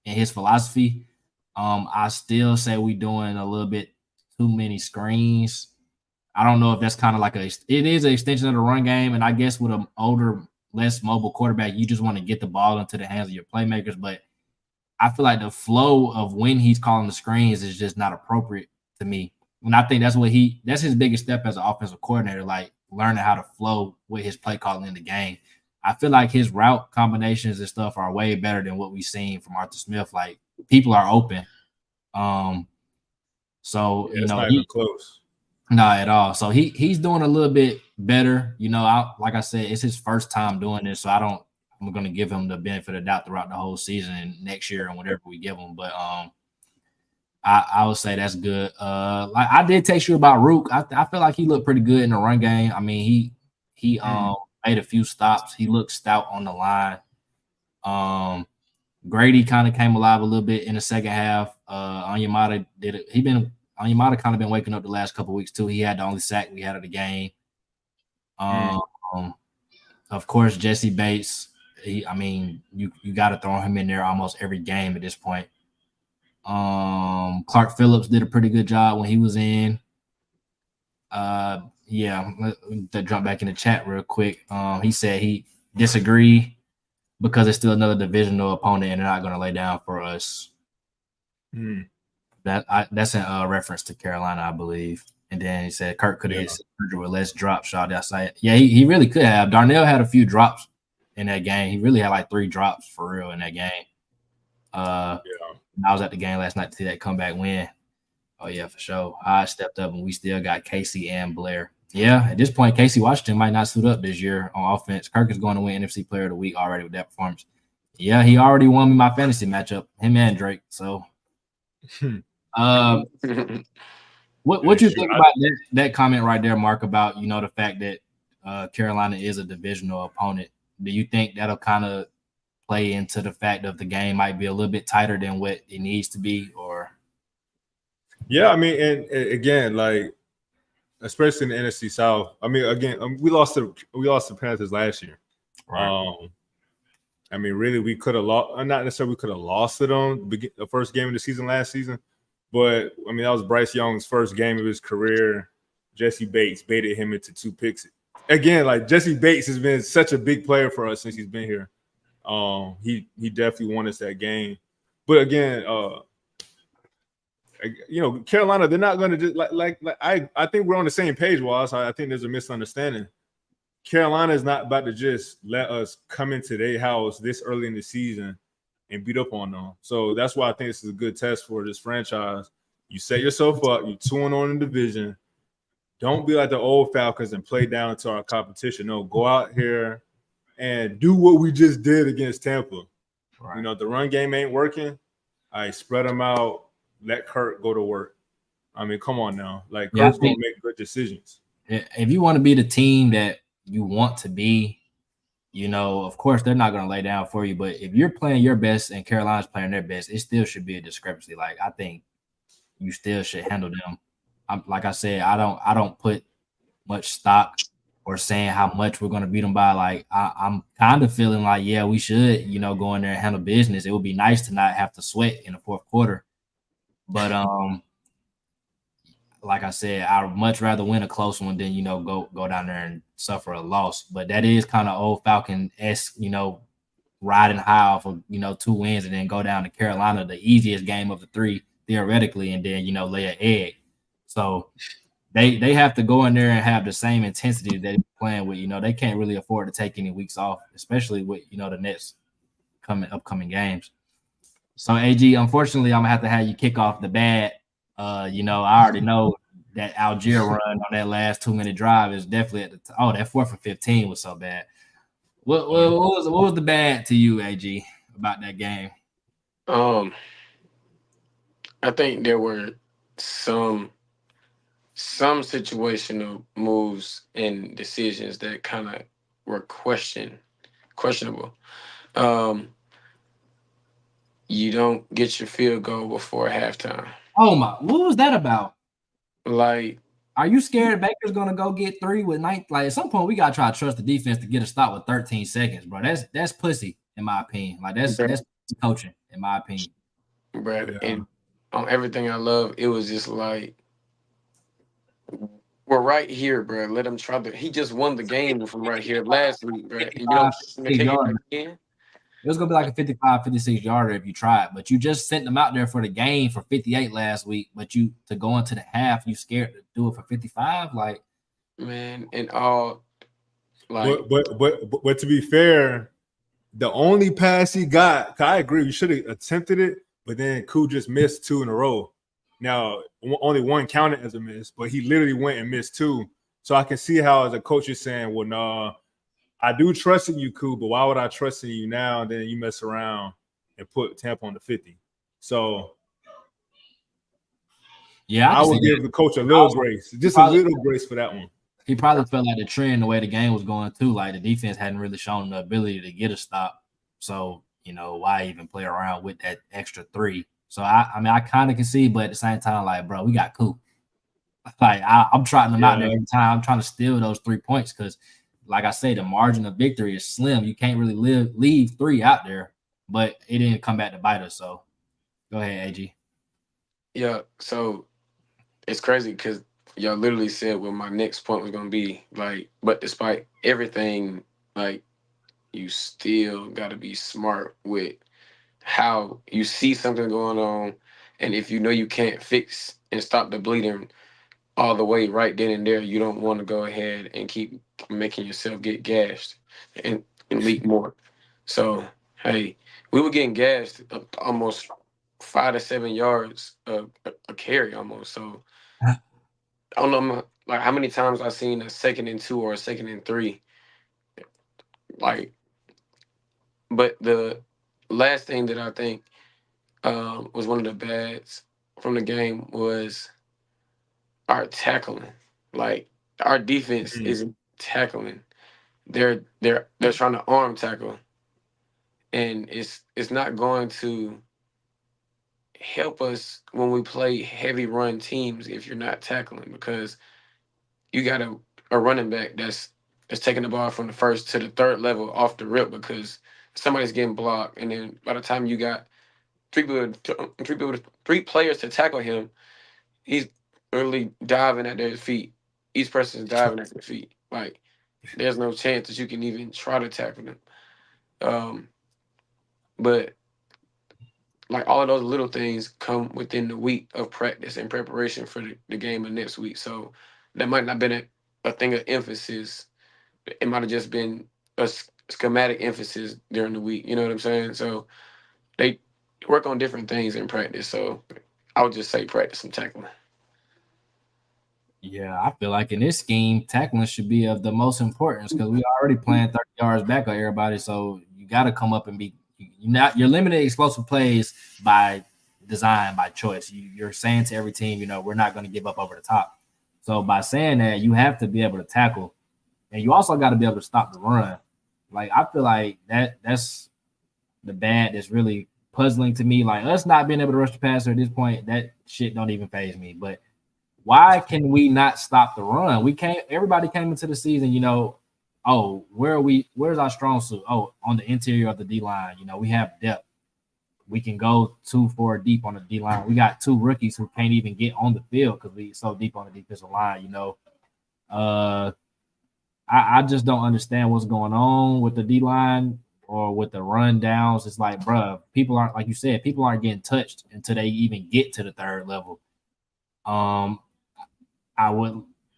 and his philosophy. I still say we're doing a little bit too many screens. I don't know if that's kind of like it is an extension of the run game. And I guess with an older, less mobile quarterback, you just want to get the ball into the hands of your playmakers. But I feel like the flow of when he's calling the screens is just not appropriate to me. And I think that's his biggest step as an offensive coordinator, like learning how to flow with his play calling in the game. I feel like his route combinations and stuff are way better than what we've seen from Arthur Smith. Like, people are open. So, you know, not even close. Not at all. So he's doing a little bit better. You know, like I said, it's his first time doing this, so I'm going to give him the benefit of the doubt throughout the whole season and next year and whatever we give him. But I would say that's good. Like I did text you about Rook. I feel like he looked pretty good in the run game. I mean, he made a few stops. He looked stout on the line. Grady kind of came alive a little bit in the second half. Onyemata did it. Onyemata kind of been waking up the last couple of weeks too. He had the only sack we had of the game. Of course, Jesse Bates. You got to throw him in there almost every game at this point. Clark Phillips did a pretty good job when he was in. To jump back in the chat real quick. He said he disagreed because it's still another divisional opponent and they're not going to lay down for us. That's a reference to Carolina, I believe. And then he said Kirk could have hit 600 with less drop shot outside. Yeah, he really could have. Darnell had a few drops in that game. He really had like 3 drops for real in that game. I was at the game last night to see that comeback win. Oh, yeah, for sure. I stepped up, and we still got Casey and Blair. Yeah, at this point, Casey Washington might not suit up this year on offense. Kirk is going to win NFC Player of the Week already with that performance. Yeah, he already won me my fantasy matchup, him and Drake. So, what you think about that comment right there, Mark, about, the fact that Carolina is a divisional opponent? Do you think that'll kind of play into the fact of the game might be a little bit tighter than what it needs to be, or? Yeah, I mean, and again, like, especially in the NFC South. I mean, again, we lost the Panthers last year. Right. I mean, really, we could have lost. Not necessarily we could have lost it on the first game of the season last season, but I mean that was Bryce Young's first game of his career. Jesse Bates baited him into 2 picks. Again, like Jesse Bates has been such a big player for us since he's been here. He definitely won us that game, but again, Carolina, they're not going to just like I think we're on the same page, Wallace. I think there's a misunderstanding. Carolina is not about to just let us come into their house this early in the season and beat up on them. So that's why I think this is a good test for this franchise. You set yourself up, you're 2-1 in the division. Don't be like the old Falcons and play down to our competition. No, go out here and do what we just did against Tampa. Right. The run game ain't working. I spread them out. Let Kirk go to work. I mean, come on now. Like, Kirk's going to make good decisions. If you want to be the team that you want to be, of course, they're not going to lay down for you. But if you're playing your best and Carolina's playing their best, it still should be a discrepancy. Like, I think you still should handle them. Like I said, I don't put much stock or saying how much we're going to beat them by. Like, I'm kind of feeling like, yeah, we should, go in there and handle business. It would be nice to not have to sweat in the fourth quarter. But like I said, I'd much rather win a close one than go down there and suffer a loss. But that is kind of old Falcon-esque, riding high off of 2 wins and then go down to Carolina, the easiest game of the 3 theoretically, and then lay an egg. So they have to go in there and have the same intensity that they're playing with. They can't really afford to take any weeks off, especially with the next upcoming games. So, AG, unfortunately, I'm going to have you kick off the bat. I already know that Algier run on that last 2-minute drive is definitely at the that 4th and 15 was so bad. What was the bad to you, AG, about that game? I think there were some situational moves and decisions that kind of were questionable. You don't get your field goal before halftime. Oh my! What was that about? Like, are you scared Baker's gonna go get 3 with 9? Like, at some point, we gotta try to trust the defense to get a stop with 13 seconds, bro. That's pussy, in my opinion. Like, that's coaching, in my opinion. Brad, and on everything I love, it was just like, we're right here, bro. Let him try he just won the game from right here last week, bro. It was going to be like a 55, 56 yarder if you tried, but you just sent them out there for the game for 58 last week, but to go into the half, you scared to do it for 55? Like, man, and all, like. But to be fair, the only pass he got, I agree, you should have attempted it, but then Koo just missed 2 in a row. Now, only 1 counted as a miss, but he literally went and missed 2. So I can see how as a coach is saying, well, nah, I do trust in you, Koo, but why would I trust in you now? And then you mess around and put Tampa on the 50. So, yeah, I would give the coach a little grace, just a little grace for that one. He probably felt like the trend, the way the game was going too, like the defense hadn't really shown the ability to get a stop. So, why even play around with that extra 3? So, I kind of can see, but at the same time, like, bro, we got Koo. Like, I'm trotting them out there every time. I'm trying to steal those 3 points because, like I say, the margin of victory is slim. You can't really leave 3 out there, but it didn't come back to bite us. So, go ahead, AG. Yeah, so it's crazy because y'all literally said what my next point was going to be. Like, but despite everything, like, you still got to be smart with how you see something going on, and if you know you can't fix and stop the bleeding, all the way right then and there. You don't want to go ahead and keep making yourself get gashed and leak more. So hey, we were getting gashed almost 5 to 7 yards a carry almost. So I don't know like how many times I've seen a 2nd and 2 or a 2nd and 3. Like, but the last thing that I think was one of the bads from the game was our tackling. Like our defense Mm. isn't tackling. They're trying to arm tackle, and it's not going to help us when we play heavy run teams if you're not tackling, because you got a running back that's taking the ball from the first to the third level off the rip because somebody's getting blocked, and then by the time you got three players to tackle him, he's literally diving at their feet. Each person's diving at their feet. Like there's no chance that you can even try to tackle them. Um, but like all of those little things come within the week of practice and preparation for the game of next week. So that might not have been a thing of emphasis. It might have just been a schematic emphasis during the week. You know what I'm saying? So they work on different things in practice. So I would just say practice some tackling. Yeah, I feel like in this scheme, tackling should be of the most importance because we already playing 30 yards back on everybody. So you got to come up and you're limiting explosive plays by design, by choice. You're saying to every team, we're not going to give up over the top. So by saying that, you have to be able to tackle, and you also got to be able to stop the run. Like I feel like that's the bad that's really puzzling to me. Like us not being able to rush the passer at this point, that shit don't even faze me. But why can we not stop the run? Everybody came into the season, where's our strong suit? Oh, on the interior of the D line. We have depth. We can go 2-4 deep on the D line. We got 2 rookies who can't even get on the field because we so deep on the defensive line, I just don't understand what's going on with the D line or with the run downs. It's like, bruh, people aren't, like you said, people aren't getting touched until they even get to the third level.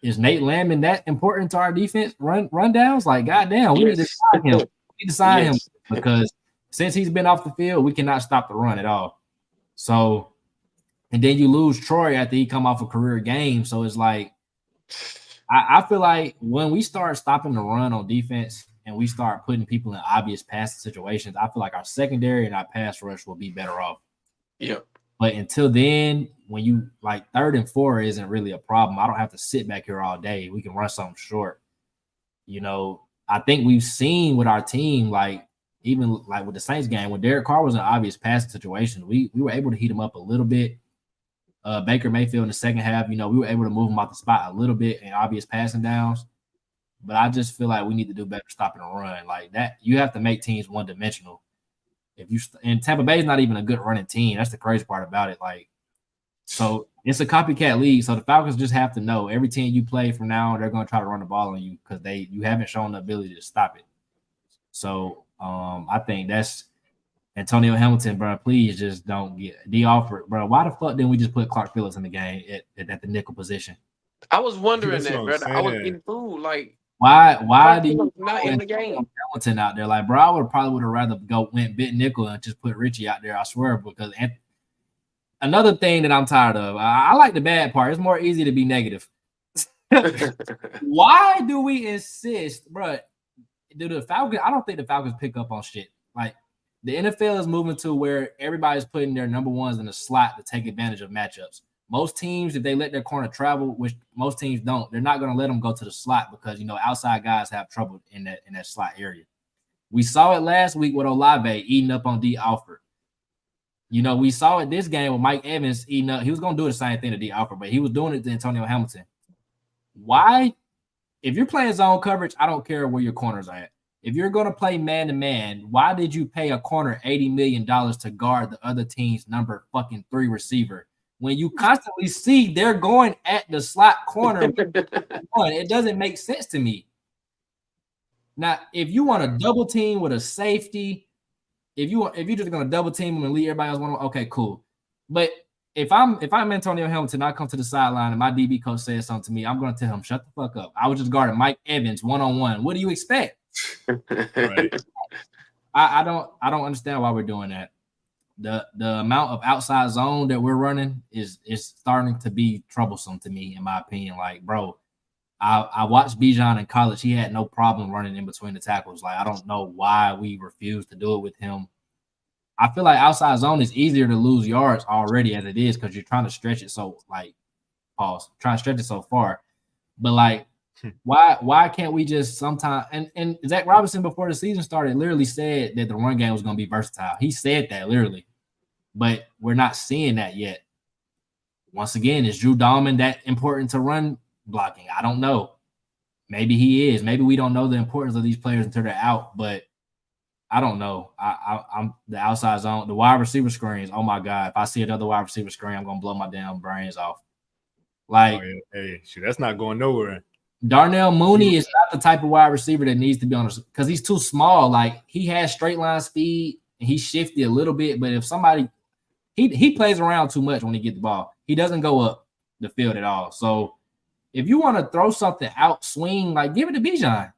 Is Nate Landman that important to our defense run downs? Like, goddamn, we need to sign him. We need to sign him because since he's been off the field, we cannot stop the run at all. So, and then you lose Troy after he come off a career game. So it's like, I feel like when we start stopping the run on defense and we start putting people in obvious passing situations, I feel like our secondary and our pass rush will be better off. Yep. But until then, when you like 3rd and 4 isn't really a problem. I don't have to sit back here all day. We can run something short. I think we've seen with our team, like even like with the Saints game, when Derek Carr was in obvious passing situation, we were able to heat him up a little bit. Baker Mayfield in the second half, we were able to move him out the spot a little bit in obvious passing downs. But I just feel like we need to do better stopping the run. Like that, you have to make teams one-dimensional. And Tampa Bay is not even a good running team. That's the crazy part about it. Like, so it's a copycat league. So the Falcons just have to know every team you play from now on, they're going to try to run the ball on you because you haven't shown the ability to stop it. So I think that's Antonio Hamilton, bro. Please just don't get offer, bro. Why the fuck didn't we just put Clark Phillips in the game at the nickel position? I was wondering That's that, what I'm brother. I was saying. getting fooled. Like, why do you not in the game? Hamilton out there? Like, bro, I would have rather went bit nickel and just put Richie out there. I swear, because another thing that I'm tired of. I like the bad part. It's more easy to be negative. Why do we insist, bro? Do the Falcons? I don't think the Falcons pick up on shit. Like the NFL is moving to where everybody's putting their number ones in the slot to take advantage of matchups. Most teams, if they let their corner travel, which most teams don't, they're not going to let them go to the slot because outside guys have trouble in that slot area. We saw it last week with Olave eating up on D. Alford. We saw it this game with Mike Evans eating up. He was going to do the same thing to D. Alford, but he was doing it to Antonio Hamilton. Why? If you're playing zone coverage, I don't care where your corners are at. If you're going to play man-to-man, why did you pay a corner $80 million to guard the other team's number fucking 3 receiver? When you constantly see they're going at the slot corner, it doesn't make sense to me. Now, if you want to double team with a safety, if you're just going to double team them and leave everybody else one, okay, cool. But if I'm Antonio Hamilton, I come to the sideline and my DB coach says something to me, I'm gonna tell him, shut the fuck up. I was just guarding Mike Evans one-on-one. What do you expect? Right. I don't understand why we're doing that. The amount of outside zone that we're running is starting to be troublesome to me, in my opinion. Like, bro, I watched Bijan in college. He had no problem running in between the tackles. Like, I don't know why we refuse to do it with him. I feel like outside zone is easier to lose yards already as it is because you're trying to stretch it so trying to stretch it so far. But like, why can't we just sometimes and Zach Robinson before the season started literally said that the run game was going to be versatile. He said that literally, but we're not seeing that yet. Once again, is Drew Dalman that important to run blocking? I don't know. Maybe he is. Maybe we don't know the importance of these players until they're out, but I don't know. I'm the outside zone, the wide receiver screens. Oh my God. If I see another wide receiver screen, I'm going to blow my damn brains off. Like, hey, shoot, that's not going nowhere. Darnell Mooney is not the type of wide receiver that needs to be on because he's too small. Like, he has straight line speed and he's shifty a little bit, but if somebody he plays around too much when he gets the ball. He doesn't go up the field at all. So if you want to throw something out, swing, like give it to Bijan.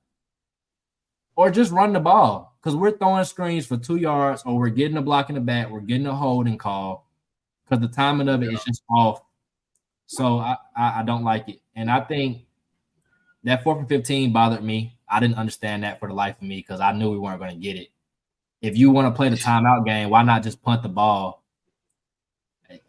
Or just run the ball. Because we're throwing screens for 2 yards or we're getting a block in the back, we're getting a holding call. Because the timing of it is just off. So I don't like it. And I think that 4th and 15 bothered me. I didn't understand that for the life of me because I knew we weren't going to get it. If you want to play the timeout game, why not just punt the ball?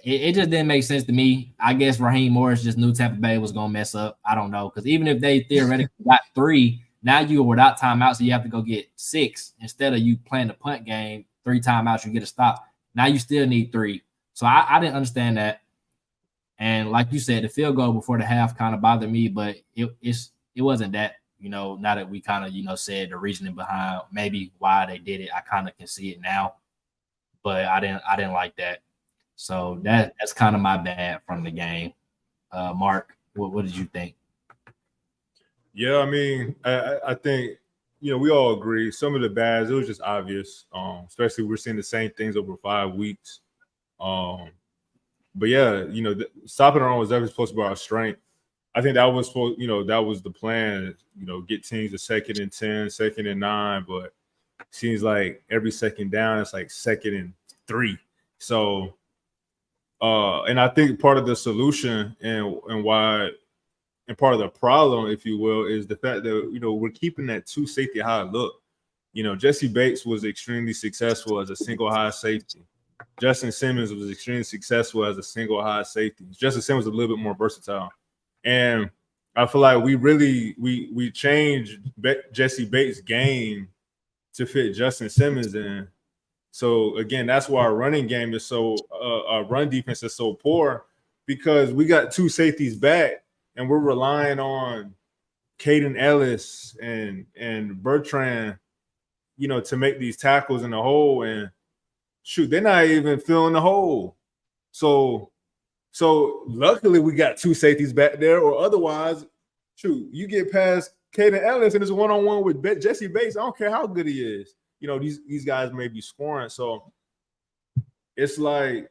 It just didn't make sense to me. I guess Raheem Morris just knew Tampa Bay was going to mess up. I don't know. Because even if they theoretically got 3, now you're without timeouts, so you have to go get 6. Instead of you playing the punt game, 3 timeouts, you get a stop. Now you still need 3. So I didn't understand that. And like you said, the field goal before the half kind of bothered me, but it wasn't that, now that we kind of, said the reasoning behind maybe why they did it, I kind of can see it now. But I didn't like that. So that's kind of my bad from the game. Mark, what did you think? Yeah, I mean, I think, we all agree. Some of the bads, it was just obvious, especially we're seeing the same things over 5 weeks. But yeah, stopping our run was definitely supposed to be our strength. I think that was supposed, that was the plan, get teams to 2nd and 10, 2nd and 9, but it seems like every second down, it's like 2nd and 3. So, and I think part of the solution and why, and part of the problem, if you will, is the fact that, we're keeping that 2 safety high look. Jesse Bates was extremely successful as a single high safety. Justin Simmons was extremely successful as a single high safety. Justin Simmons was a little bit more versatile. And I feel like we changed Jesse Bates' game to fit Justin Simmons in. So again, that's why our running game is so our run defense is so poor, because we got 2 safeties back and we're relying on Caden Ellis and Bertrand, to make these tackles in the hole, and shoot, they're not even filling the hole. So luckily we got 2 safeties back there, or otherwise, shoot, you get past Caden Ellis and it's a one-on-one with Jesse Bates. I don't care how good he is. These guys may be scoring. So it's like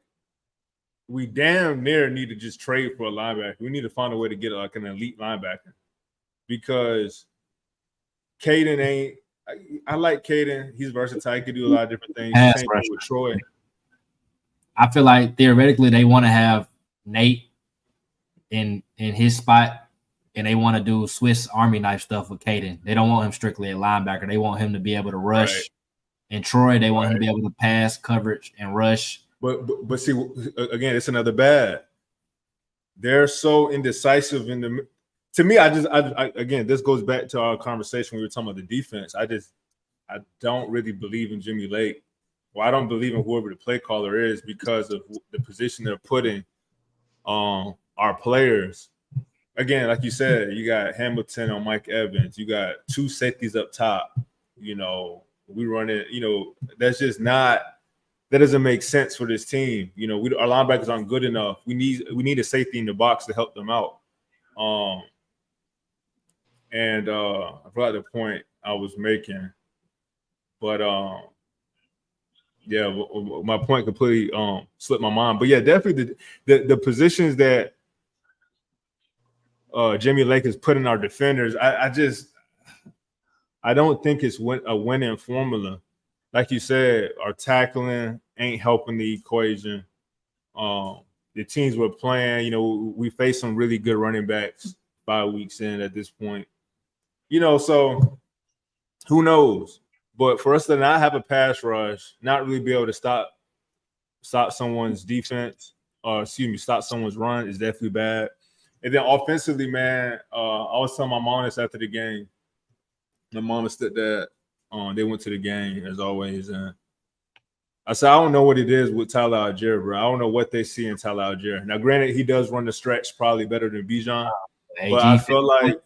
we damn near need to just trade for a linebacker. We need to find a way to get like an elite linebacker, because Caden ain't. I like Caden. He's versatile. He can do a lot of different things. Same thing with Troy. I feel like theoretically they want to have Nate in his spot, and they want to do Swiss Army knife stuff with Caden. They don't want him strictly a linebacker. They want him to be able to rush. Right. And Troy, they want him to be able to pass, coverage, and rush. But see, again, it's another bad. They're so indecisive in the. To me, I again, this goes back to our conversation we were talking about the defense. I don't really believe in Jimmy Lake. Well, I don't believe in whoever the play caller is, because of the position they're putting our players. Again, like you said, you got Hamilton on Mike Evans. You got 2 safeties up top. We run it. That's just not. That doesn't make sense for this team. Our linebackers aren't good enough. We need a safety in the box to help them out. And I forgot the point I was making, but Yeah, my point completely slipped my mind. But yeah, definitely the positions that Jimmy Lake has put in our defenders, I don't think it's a winning formula. Like you said, our tackling ain't helping the equation. The teams we're playing, you know, we face some really good running backs 5 weeks in at this point. You know, so who knows? But for us to not have a pass rush, not really be able to stop someone's defense, or stop someone's run is definitely bad. And then offensively, man, I was telling my mom this after the game. My mom and stepdad, they went to the game as always, and I said, I don't know what it is with Tyler Algier, bro. I don't know what they see in Tyler Algier. Now, granted, he does run the stretch probably better than Bijan, but I feel like,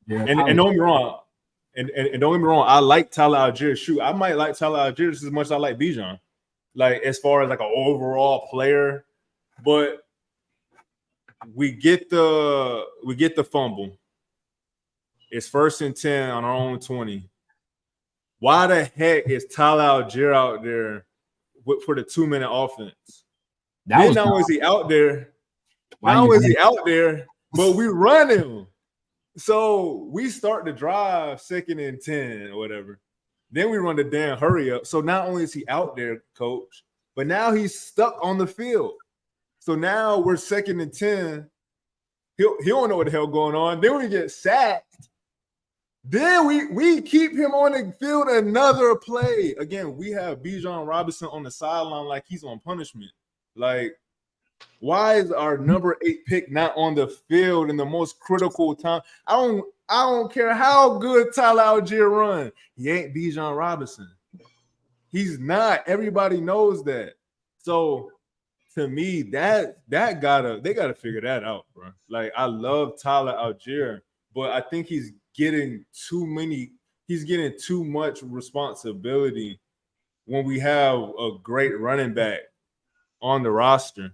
and don't get me wrong, and don't get me wrong, I like Tyler Algier. Shoot, I might like Tyler Algier just as much as I like Bijan, like as far as like an overall player, but we get the fumble. It's 1st and 10 on our own 20. Why the heck is Tyler Algier out there for the 2-minute offense? Not only is he out there, but we run him. So we start the drive 2nd and 10 or whatever. Then we run the damn hurry up. So not only is he out there, coach, but now he's stuck on the field. So now we're 2nd and 10. He don't know what the hell going on. Then we get sacked. Then we keep him on the field another play. Again, we have Bijan Robinson on the sideline like he's on punishment. Like, why is our number 8 pick not on the field in the most critical time? I don't care how good Tyler Algier run. He ain't Bijan Robinson. He's not. Everybody knows that. So to me, they gotta figure that out, bro. Like, I love Tyler Algier, but I think he's getting too much responsibility when we have a great running back on the roster.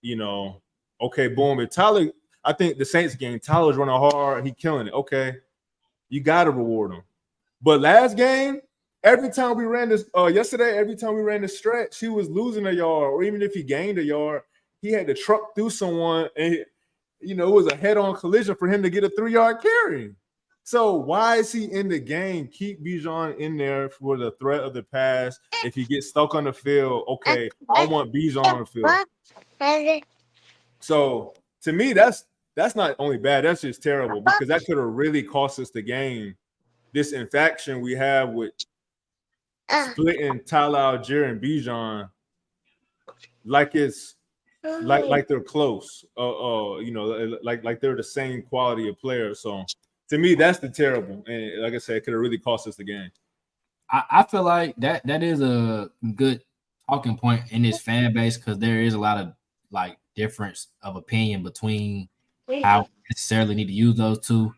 You know, okay, boom. If Tyler, I think the Saints game, Tyler's running hard, he killing it. Okay, you gotta reward him. But last game, every time we ran this, yesterday, every time we ran the stretch, he was losing a yard, or even if he gained a yard, he had to truck through someone, and it was a head-on collision for him to get a 3-yard carry. So why is he in the game? Keep Bijan in there for the threat of the pass. If he gets stuck on the field, okay, I want Bijan on the field. So to me, that's not only bad, that's just terrible, because that could have really cost us the game. This infection we have with splitting Tyler Algier and Bijan, like it's like they're close, like they're the same quality of player. So to me, that's the terrible. And like I said, it could have really cost us the game. I feel like that is a good talking point in this fan base, because there is a lot of like difference of opinion between how necessarily need to use those two.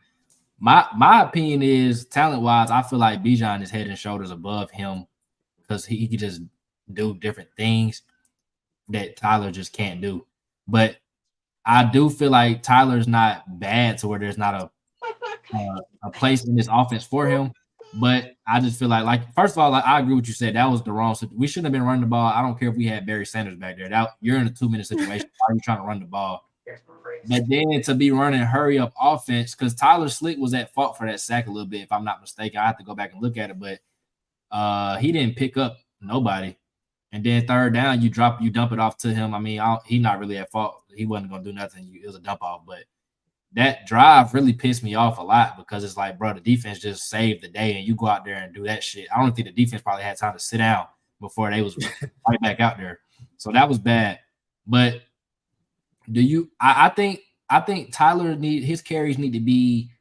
My opinion is, talent-wise, I feel like Bijan is head and shoulders above him, because he can just do different things that Tyler just can't do. But I do feel like Tyler's not bad to where there's not a place in this offense for him. But I just feel like first of all, I agree with what you said. That was the wrong. We shouldn't have been running the ball. I don't care if we had Barry Sanders back there. You're in a 2-minute situation. Why are you trying to run the ball? But then to be running hurry up offense, because Tyler Slick was at fault for that sack a little bit, if I'm not mistaken. I have to go back and look at it, but he didn't pick up nobody. And then 3rd down, you dump it off to him. I mean, he's not really at fault. He wasn't going to do nothing. It was a dump off. But that drive really pissed me off a lot, because it's like, bro, the defense just saved the day, and you go out there and do that shit. I don't think the defense probably had time to sit down before they was right back out there. So that was bad. But I think Tyler his carries need to be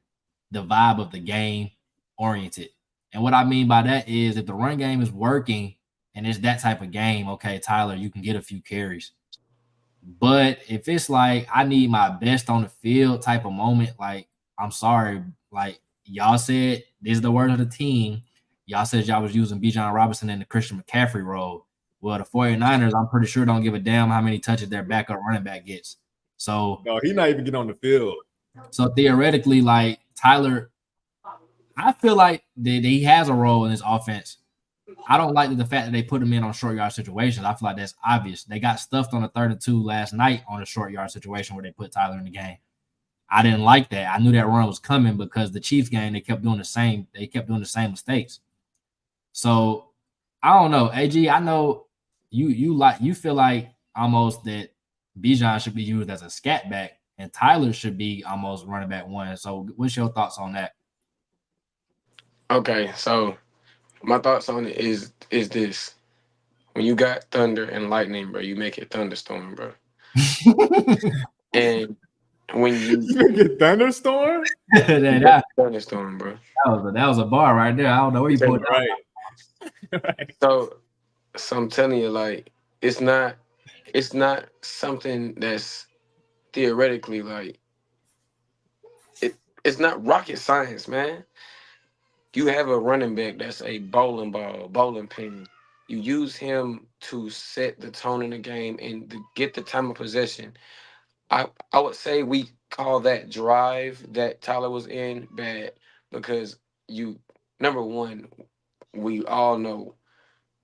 the vibe of the game oriented. And what I mean by that is, if the run game is working and it's that type of game, okay, Tyler, you can get a few carries. But if it's like, I need my best on the field type of moment, like, I'm sorry, like, y'all said this is the word of the team. Y'all said y'all was using Bijan Robinson in the Christian McCaffrey role. Well, the 49ers, I'm pretty sure, don't give a damn how many touches their backup running back gets. So no, he's not even getting on the field. So theoretically, like, Tyler, I feel like that he has a role in this offense. I don't like the fact that they put him in on short yard situations. I feel like that's obvious. They got stuffed on a 3rd and 2 last night on a short yard situation where they put Tyler in the game. I didn't like that. I knew that run was coming because the Chiefs game, they kept doing the same. They kept doing the same mistakes. So I don't know. AG, I know you feel like almost that Bijan should be used as a scat back and Tyler should be almost running back 1. So what's your thoughts on that? Okay, so my thoughts on it is this: when you got thunder and lightning, bro, you make it thunderstorm, bro. And when you get thunderstorm, thunderstorm, bro. That was a bar right there. I don't know where you put it. Right. Right. So I'm telling you, like, it's not something that's theoretically like it's not rocket science, man. You have a running back that's a bowling pin. You use him to set the tone in the game and to get the time of possession. I would say we call that drive that Tyler was in bad because number one, we all know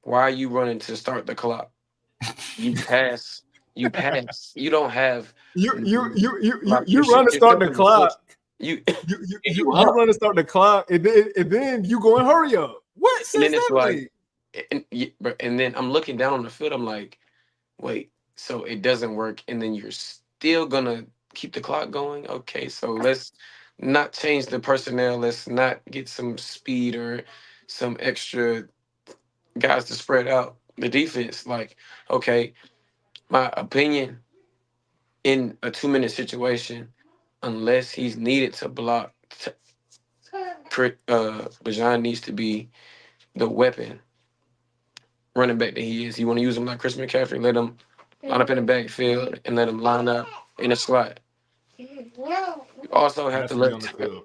why are you running to start the clock? You pass. You pass. You don't have You your run to start the symptoms clock. You You run to start the clock, and then you go and hurry up. What? and then it's Seriously? like, and then I'm looking down on the field. I'm like, wait, so it doesn't work, and then you're still gonna keep the clock going? Okay, so let's not change the personnel. Let's not get some speed or some extra guys to spread out the defense. Like, okay, my opinion in a 2-minute situation, unless he's needed to block, Bajan needs to be the weapon running back that he is. You want to use him like Chris McCaffrey, let him line up in the backfield and let him line up in the slot. You also have to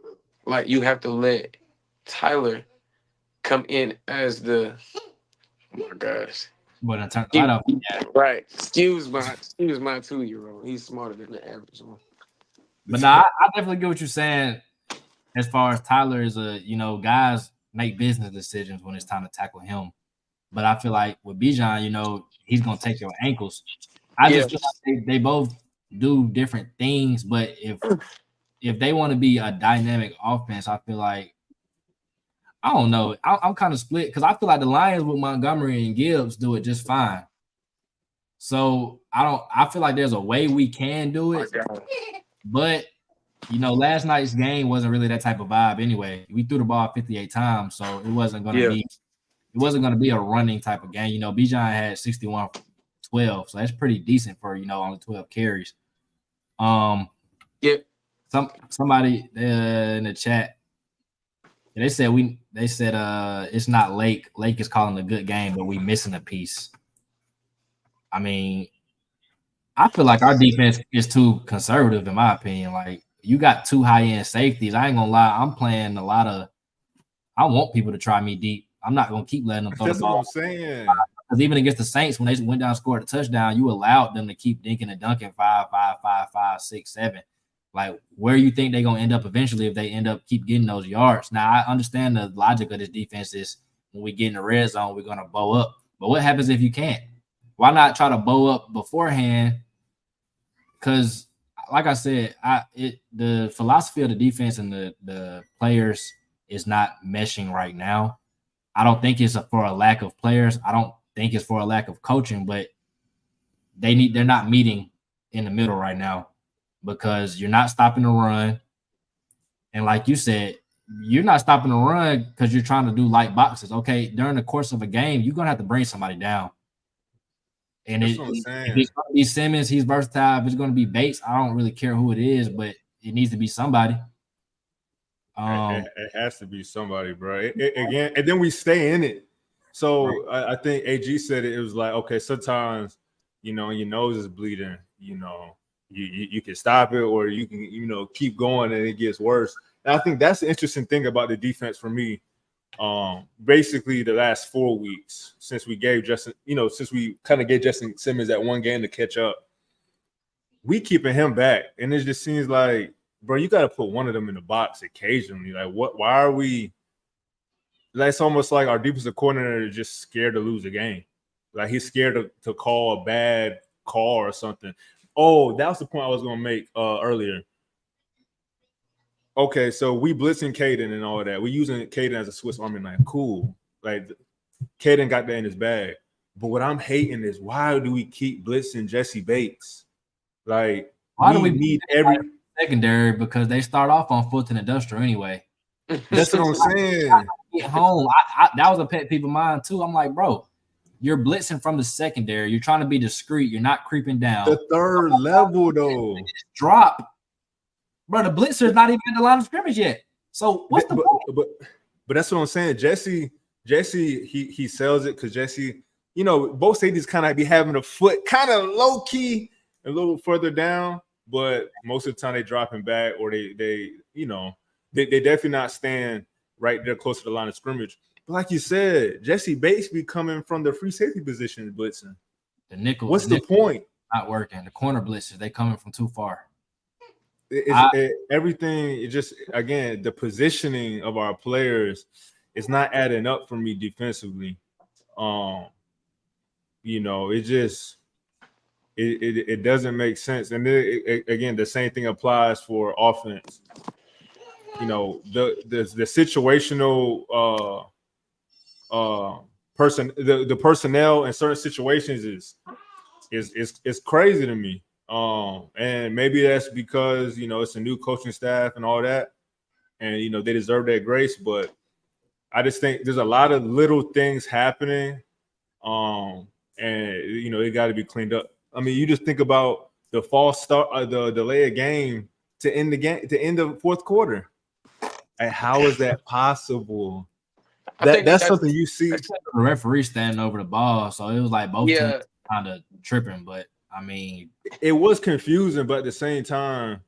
you have to let Tyler come in as the oh my gosh. But turn the light off. Yeah. Right. Excuse my 2-year-old. He's smarter than the average one. But I definitely get what you're saying as far as Tyler is guys make business decisions when it's time to tackle him. But I feel like with Bijan, he's gonna take your ankles. I just feel like they both do different things, but if they want to be a dynamic offense, I feel like I don't know. I'm kind of split because I feel like the Lions with Montgomery and Gibbs do it just fine. So I feel like there's a way we can do it, but last night's game wasn't really that type of vibe anyway. We threw the ball 58 times, so it wasn't gonna be a running type of game. Bijan had 61 12, so that's pretty decent for only 12 carries. Somebody in the chat, they said it's not Lake. Lake is calling a good game, but we missing a piece. I mean, I feel like our defense is too conservative, in my opinion. Like, you got 2 high-end safeties. I ain't gonna lie, I'm playing a lot of. I want people to try me deep. I'm not gonna keep letting them throw the ball. That's what I'm saying. Because even against the Saints, when they went down and scored a touchdown, you allowed them to keep dinking and dunking 5, 5, 5, 5, 6, 7. Like, where you think they're gonna end up eventually if they end up keep getting those yards? Now, I understand the logic of this defense is when we get in the red zone, we're gonna bow up. But what happens if you can't? Why not try to bow up beforehand? Because, like I said, the philosophy of the defense and the players is not meshing right now. I don't think it's for a lack of players. I don't think it's for a lack of coaching, but they're not meeting in the middle right now because you're not stopping the run. And like you said, you're not stopping the run because you're trying to do light boxes. Okay, during the course of a game, you're going to have to bring somebody down. And if it's going to be Simmons, he's versatile. If it's going to be Bates, I don't really care who it is, but it needs to be somebody. It has to be somebody, bro. Again, and then we stay in it. So I think AG said it was like, okay, sometimes, your nose is bleeding, you can stop it or you can, keep going and it gets worse. And I think that's the interesting thing about the defense for me. Basically the last 4 weeks since we gave Justin, since we kind of gave Justin Simmons that one game to catch up, we keeping him back. And it just seems like bro, you got to put one of them in the box occasionally. Like, what? Why are we? Like, it's almost like our defensive coordinator is just scared to lose a game. Like, he's scared to call a bad call or something. Oh, that was the point I was going to make earlier. Okay, so we blitzing Caden and all that. We're using Caden as a Swiss Army knife. Cool. Like, Caden got that in his bag. But what I'm hating is, why do we keep blitzing Jesse Bates? Like, why do we need every secondary? Because they start off on Fulton Industrial anyway. That's what I'm saying. Get home. That was a pet peeve of mine too. I'm like, bro, you're blitzing from the secondary. You're trying to be discreet. You're not creeping down. The third level, though. Drop. Bro, the blitzer is not even at the line of scrimmage yet. So what's the point? But that's what I'm saying. Jesse, he sells it because Jesse, you know, both safeties kind of be having a foot kind of low key a little further down, but most of the time they dropping back or they you know, they definitely not stand right there close to the line of scrimmage. But like you said, Jesse Bates be coming from the free safety position blitzing. The nickel. What's the point? Not working. The corner blitzers, they coming from too far. Everything, it just, again, the positioning of our players is not adding up for me defensively. You know, it just it doesn't make sense. And then again, the same thing applies for offense. You know, the situational the personnel in certain situations is crazy to me. And maybe that's because, you know, it's a new coaching staff and all that, and, you know, they deserve that grace. But I just think there's a lot of little things happening, and, you know, it got to be cleaned up. I mean, you just think about the false start, the delay of game to end the game, to end the fourth quarter. And how is that possible? That's something you see. The referee standing over the ball, so it was like both teams kind of tripping, but. I mean, it was confusing, but at the same time,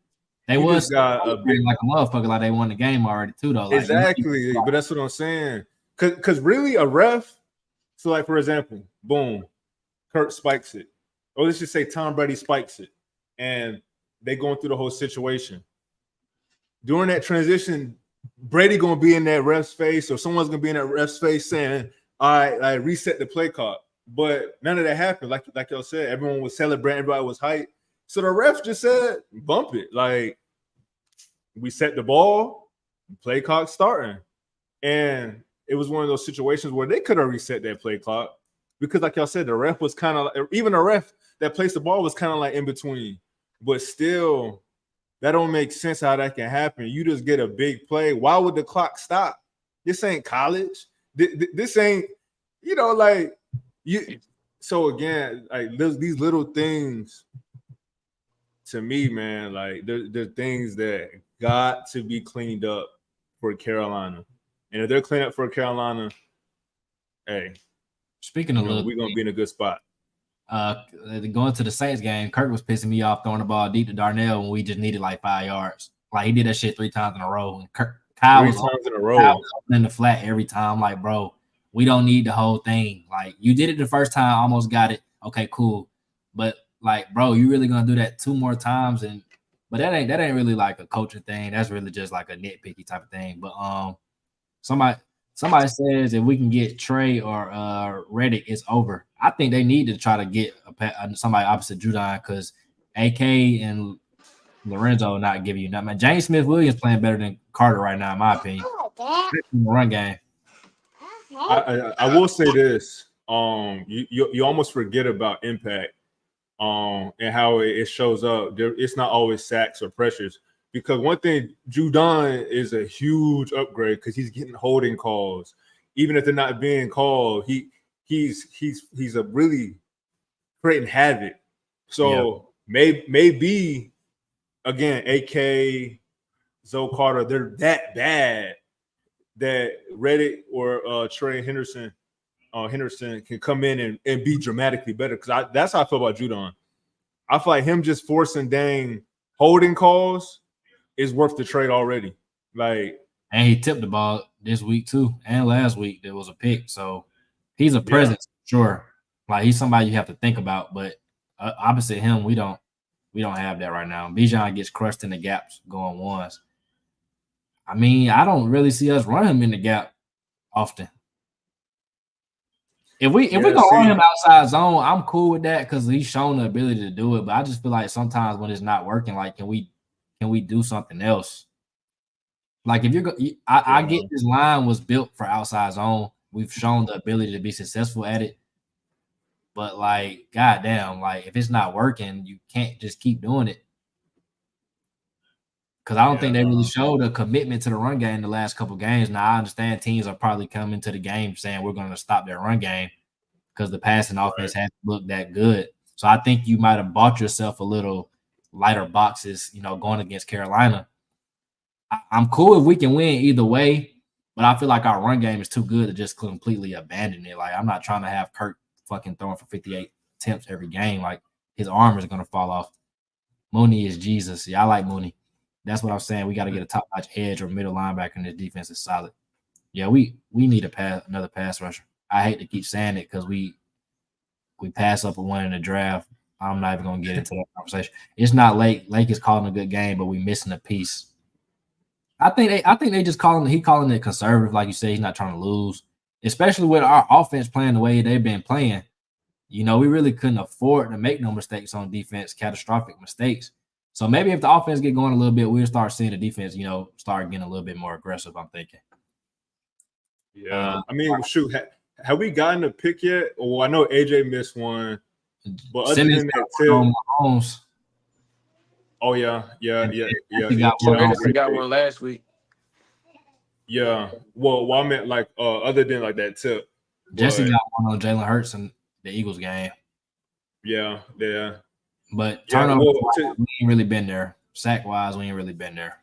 they was got a big like a motherfucker, like they won the game already too, though. Like, exactly, but that's what I'm saying. Because really, a ref. So, like, for example, boom, Kirk spikes it, or let's just say Tom Brady spikes it, and they going through the whole situation. During that transition, Brady gonna be in that ref's face, or someone's gonna be in that ref's face saying, "All right, I reset the play clock." But none of that happened. Like y'all said, everyone was celebrating, everybody was hyped. So the ref just said, bump it. Like, we set the ball, play clock starting. And it was one of those situations where they could have reset that play clock because, like y'all said, the ref was kind of like, even the ref that placed the ball was kind of like in between. But still, that don't make sense how that can happen. You just get a big play. Why would the clock stop? This ain't college. This ain't, you know, like, so again, like these little things to me, man, like they're things that got to be cleaned up for Carolina. And if they're cleaning up for Carolina, hey, speaking of, we're gonna be in a good spot. Going to the Saints game, Kirk was pissing me off throwing the ball deep to Darnell when we just needed like 5 yards. Like, he did that shit 3 times in a row. And Kyle was in the flat every time. Like, bro, we don't need the whole thing. Like, you did it the first time, almost got it. Okay, cool. But, like, bro, you really gonna do that 2 more times? But that ain't really like a coaching thing. That's really just like a nitpicky type of thing. But somebody says if we can get Trey or Reddick, it's over. I think they need to try to get somebody opposite Judon because AK and Lorenzo not giving you nothing. James Smith-Williams playing better than Carter right now, in my opinion. In the run game. I will say this. You almost forget about impact and how it shows up. It's not always sacks or pressures. Because one thing, Judon is a huge upgrade because he's getting holding calls. Even if they're not being called, he's a really creating havoc. So maybe again, AK, Zoe Carter, they're that bad that Reddick or Trey Henderson can come in and be dramatically better. Because that's how I feel about Judon. I feel like him just forcing dang holding calls is worth the trade already. Like, and he tipped the ball this week too, and last week there was a pick. So he's a presence, sure. Like, he's somebody you have to think about. But opposite him, we don't We don't have that right now. Bijan gets crushed in the gaps going ones. I mean, I don't really see us run him in the gap often. If we gonna run him outside zone, I'm cool with that because he's shown the ability to do it. But I just feel like sometimes when it's not working, like can we do something else? Like if you're, I get this line was built for outside zone. We've shown the ability to be successful at it. But like, goddamn, like if it's not working, you can't just keep doing it. Because I don't think they really showed a commitment to the run game the last couple games. Now I understand teams are probably coming to the game saying we're going to stop their run game because the passing offense hasn't looked that good. So I think you might have bought yourself a little lighter boxes, going against Carolina. I'm cool if we can win either way, but I feel like our run game is too good to just completely abandon it. Like I'm not trying to have Kirk fucking throwing for 58 attempts every game. Like his arm is going to fall off. Mooney is Jesus. Yeah, I like Mooney. That's what I'm saying. We got to get a top-notch edge or middle linebacker, and this defense is solid. Yeah, we need another pass rusher. I hate to keep saying it because we pass up a one in the draft. I'm not even going to get into that conversation. It's not Lake. Lake is calling a good game, but we missing a piece. I think they just calling it conservative, like you said. He's not trying to lose, especially with our offense playing the way they've been playing. We really couldn't afford to make no mistakes on defense, catastrophic mistakes. So maybe if the offense get going a little bit, we'll start seeing the defense, start getting a little bit more aggressive, I'm thinking. Yeah. I mean, shoot, have we gotten a pick yet? Well, I know AJ missed one, but other than that, Mahomes. Oh, yeah. We got one last week. Yeah. Well, I meant like other than like that tip. Jesse got one on Jalen Hurts in the Eagles game. Yeah. But turnover, we ain't really been there. Sack-wise, we ain't really been there.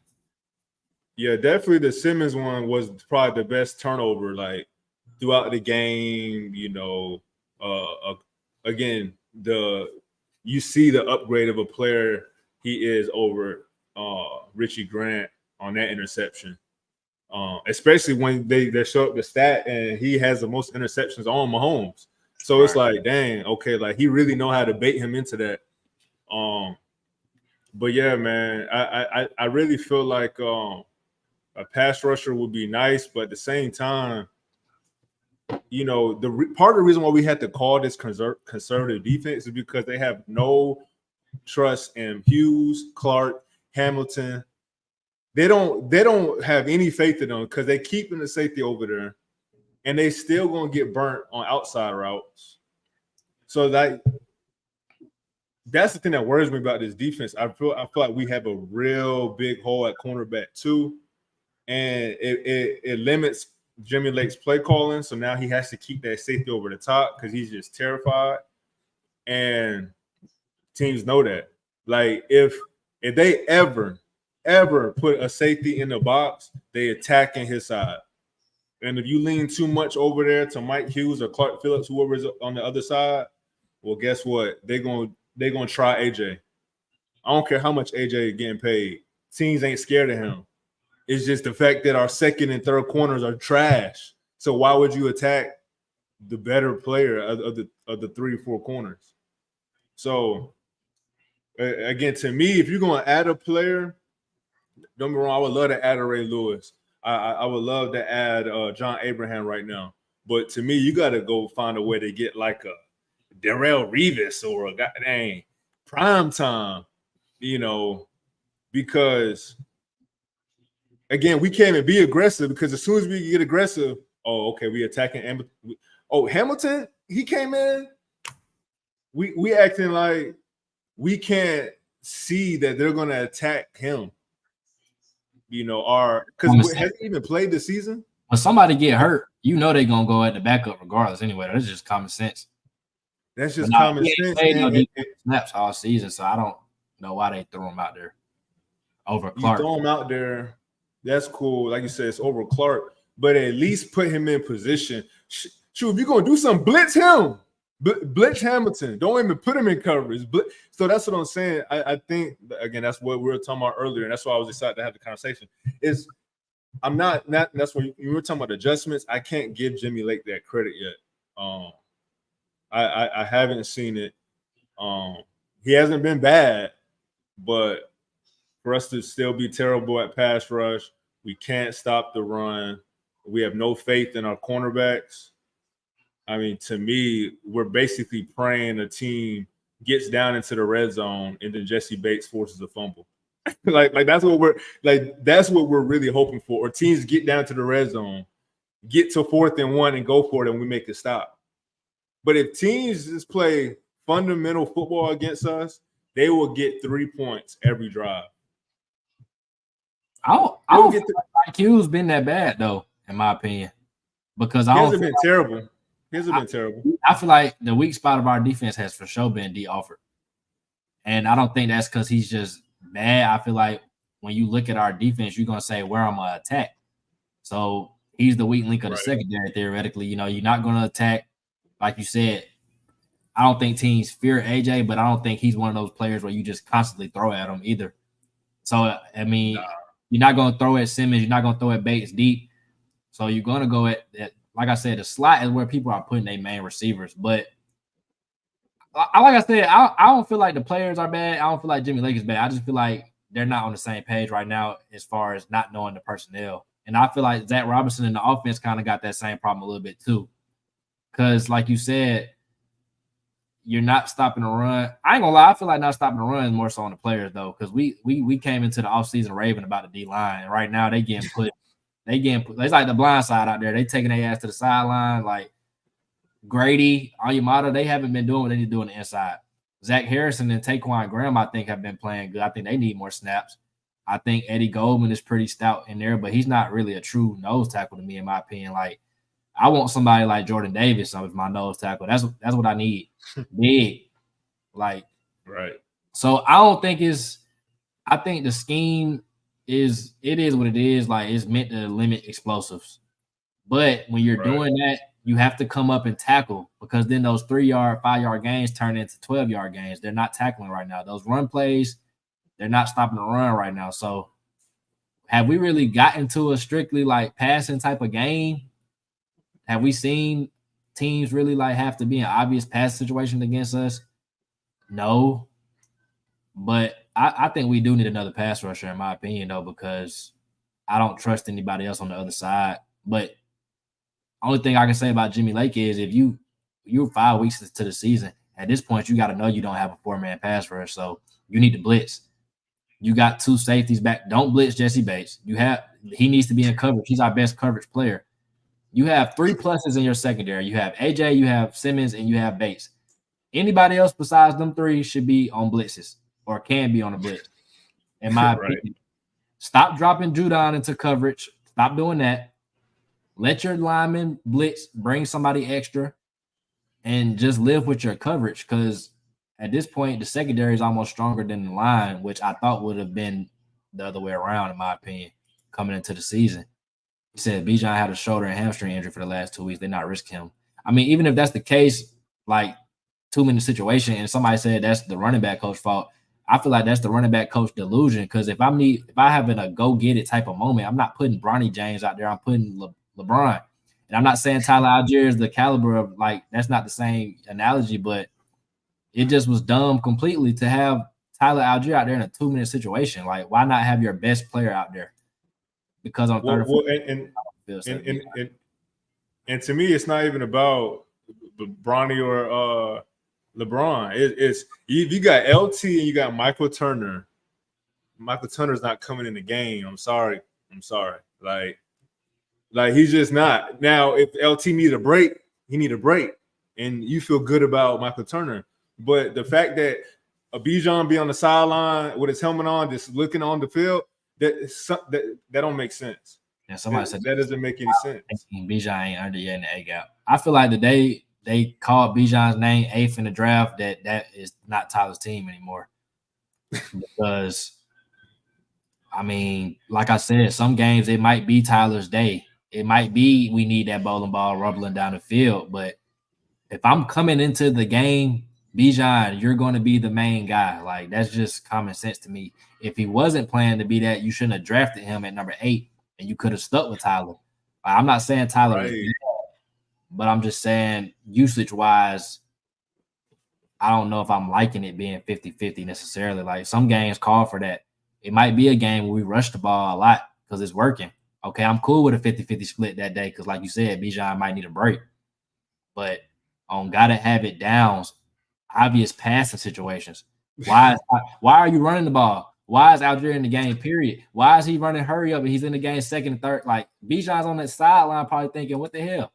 Yeah, definitely the Simmons one was probably the best turnover, like, throughout the game, again, you see the upgrade of a player he is over Richie Grant on that interception. Especially when they show up the stat and he has the most interceptions on Mahomes. So it's like, dang, okay, like he really know how to bait him into that. But yeah, man, I really feel like a pass rusher would be nice, but at the same time, part of the reason why we had to call this conservative defense is because they have no trust in Hughes, Clark, Hamilton. They don't have any faith in them because they keeping the safety over there, and they still gonna get burnt on outside routes. So that's the thing that worries me about this defense. I feel like we have a real big hole at cornerback too, and it limits Jimmy Lake's play calling. So now he has to keep that safety over the top because he's just terrified. And teams know that. Like if they ever put a safety in the box, they attacking his side. And if you lean too much over there to Mike Hughes or Clark Phillips, whoever's on the other side, well, guess what? They're gonna try AJ. I don't care how much AJ is getting paid. Teams ain't scared of him. It's just the fact that our second and third corners are trash. So why would you attack the better player of the 3 or 4 corners? So again, to me, if you're gonna add a player, don't get me wrong, I would love to add a Ray Lewis. I would love to add John Abraham right now. But to me, you got to go find a way to get like a Darrell Revis or a goddamn prime time, because again, we can't even be aggressive because as soon as we get aggressive, we attacking. Hamilton, he came in. We acting like we can't see that they're going to attack him. Because has he even played the season? When somebody get hurt, they're gonna go at the backup regardless. Anyway, that's just common sense. That's just common sense. Snaps all season, so I don't know why they threw him out there over Clark. You throw him out there, that's cool. Like you said, it's over Clark, but at least put him in position. Shoot, if you're gonna do something, blitz him. Blitz Hamilton. Don't even put him in coverage. So that's what I'm saying. I think, again, that's what we were talking about earlier, and that's why I was excited to have the conversation. I'm not that's when you were talking about adjustments. I can't give Jimmy Lake that credit yet. I haven't seen it. He hasn't been bad, but for us to still be terrible at pass rush, we can't stop the run. We have no faith in our cornerbacks. I mean, to me, we're basically praying a team gets down into the red zone and then Jesse Bates forces a fumble. like that's what we're really hoping for. Or teams get down to the red zone, get to 4th and 1 and go for it, and we make a stop. But if teams just play fundamental football against us, they will get 3 points every drive. I don't feel like IQ's been that bad though, in my opinion, because He hasn't been terrible. I feel like the weak spot of our defense has for sure been D. Alford, and I don't think that's because he's just bad. I feel like when you look at our defense, you're gonna say where I'm gonna attack. So he's the weak link of the secondary. Theoretically, you know, you're not gonna attack, like you said. I don't think teams fear AJ, but I don't think he's one of those players where you just constantly throw at him either. So I mean. You're not going to throw at Simmons. You're not going to throw at Bates deep. So you're going to go at, like I said, the slot is where people are putting their main receivers. But like I said, I don't feel like the players are bad. I don't feel like Jimmy Lake is bad. I just feel like they're not on the same page right now as far as not knowing the personnel. And I feel like Zach Robinson and the offense kind of got that same problem a little bit too. Because like you said, you're not stopping the run. I ain't gonna lie, I feel like not stopping the run is more so on the players though, because we came into the offseason raving about the D line, and right now they getting put. It's like the blind side out there. They taking their ass to the sideline. Like Grady, Ayumata, they haven't been doing what they need to do on the inside. Zach Harrison and Taquan Graham, I think, have been playing good. I think they need more snaps. I think Eddie Goldman is pretty stout in there, but he's not really a true nose tackle to me, in my opinion. Like I want somebody like Jordan Davis as my nose tackle. That's what I need. Big, like right. So I don't think I think the scheme is what it is. Like it's meant to limit explosives, but when you're doing that, you have to come up and tackle, because then those 3-yard, 5-yard gains turn into 12-yard gains. They're not tackling right now. Those run plays, they're not stopping the run right now. So have we really gotten to a strictly like passing type of game? Have we seen teams really like have to be in obvious pass situations against us? No. But I think we do need another pass rusher, in my opinion, though, because I don't trust anybody else on the other side. But only thing I can say about Jimmy Lake is if you're 5 weeks into the season, at this point you got to know you don't have a 4-man pass rush, so you need to blitz. You got 2 safeties back. Don't blitz Jesse Bates. He needs to be in coverage. He's our best coverage player. You have 3 pluses in your secondary. You have AJ, you have Simmons, and you have Bates. Anybody else besides them 3 should be on blitzes or can be on a blitz, in my opinion. Stop dropping Judon into coverage. Stop doing that. Let your linemen blitz, bring somebody extra, and just live with your coverage, because at this point, the secondary is almost stronger than the line, which I thought would have been the other way around, in my opinion, coming into the season. He said Bijan had a shoulder and hamstring injury for the last 2 weeks. They're not risking him. I mean, even if that's the case, like 2-minute situation, and somebody said that's the running back coach fault, I feel like that's the running back coach delusion, because if I having a go-get-it type of moment, I'm not putting Bronny James out there. I'm putting LeBron. And I'm not saying Tyler Algier is the caliber of, like, that's not the same analogy, but it just was dumb completely to have Tyler Algier out there in a 2-minute situation. Like, why not have your best player out there? Because on third and to me, it's not even about Bronny or LeBron. It's you got LT and you got Michael Turner. Michael Turner's not coming in the game. I'm sorry. Like he's just not. Now, if LT need a break, he need a break, and you feel good about Michael Turner. But the fact that Bijan be on the sideline with his helmet on, just looking on the field, that don't make sense. Yeah, somebody said that doesn't make any sense. Bijan ain't under yet in the A gap. I feel like the day they called Bijan's name 8th in the draft, that is not Tyler's team anymore. Because, I mean, like I said, some games it might be Tyler's day. It might be we need that bowling ball rumbling down the field. But if I'm coming into the game, Bijan, you're going to be the main guy. Like, that's just common sense to me. If he wasn't planning to be that, you shouldn't have drafted him at number 8, and you could have stuck with Tyler. I'm not saying Tyler was bad, but I'm just saying usage-wise, I don't know if I'm liking it being 50-50 necessarily. Like some games call for that. It might be a game where we rush the ball a lot because it's working. Okay, I'm cool with a 50-50 split that day because, like you said, Bijan might need a break. But on gotta have it downs, obvious passing situations. Why are you running the ball? Why is Algier in the game? Period. Why is he running hurry up and he's in the game second and third? Like Bijan's on that sideline, probably thinking, "What the hell?"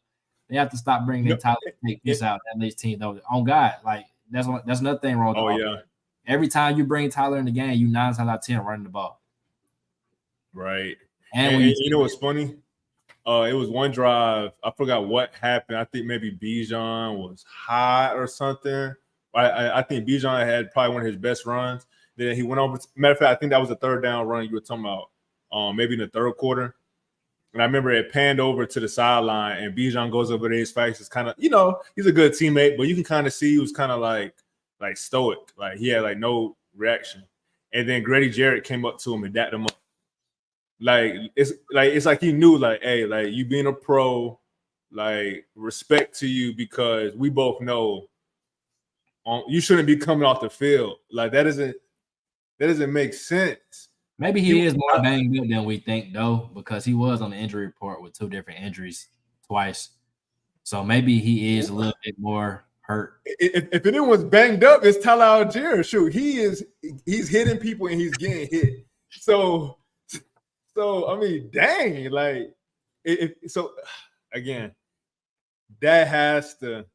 They have to stop bringing in Tyler to take this out. That leads team though. On God, like that's another thing wrong. Oh yeah. Every time you bring Tyler in the game, you 9 times out of 10 running the ball. Right. And you know what's funny? It was one drive. I forgot what happened. I think maybe Bijan was hot or something. I think Bijan had probably one of his best runs. Then he went over. Matter of fact, I think that was a third down run you were talking about. Maybe in the third quarter. And I remember it panned over to the sideline, and Bijan goes over there. His face is kind of, he's a good teammate, but you can kind of see he was kind of like stoic, like he had like no reaction. And then Grady Jarrett came up to him and dapped him up. It's like he knew, like, hey, like you being a pro, like respect to you because we both know you shouldn't be coming off the field. Like that doesn't make sense. Maybe he is more banged up than we think, though, because he was on the injury report with 2 different injuries twice. So maybe he is a little bit more hurt. If anyone's banged up, it's Tyler Algier. Shoot, he's hitting people and he's getting hit. So I mean, dang, like again, that has to.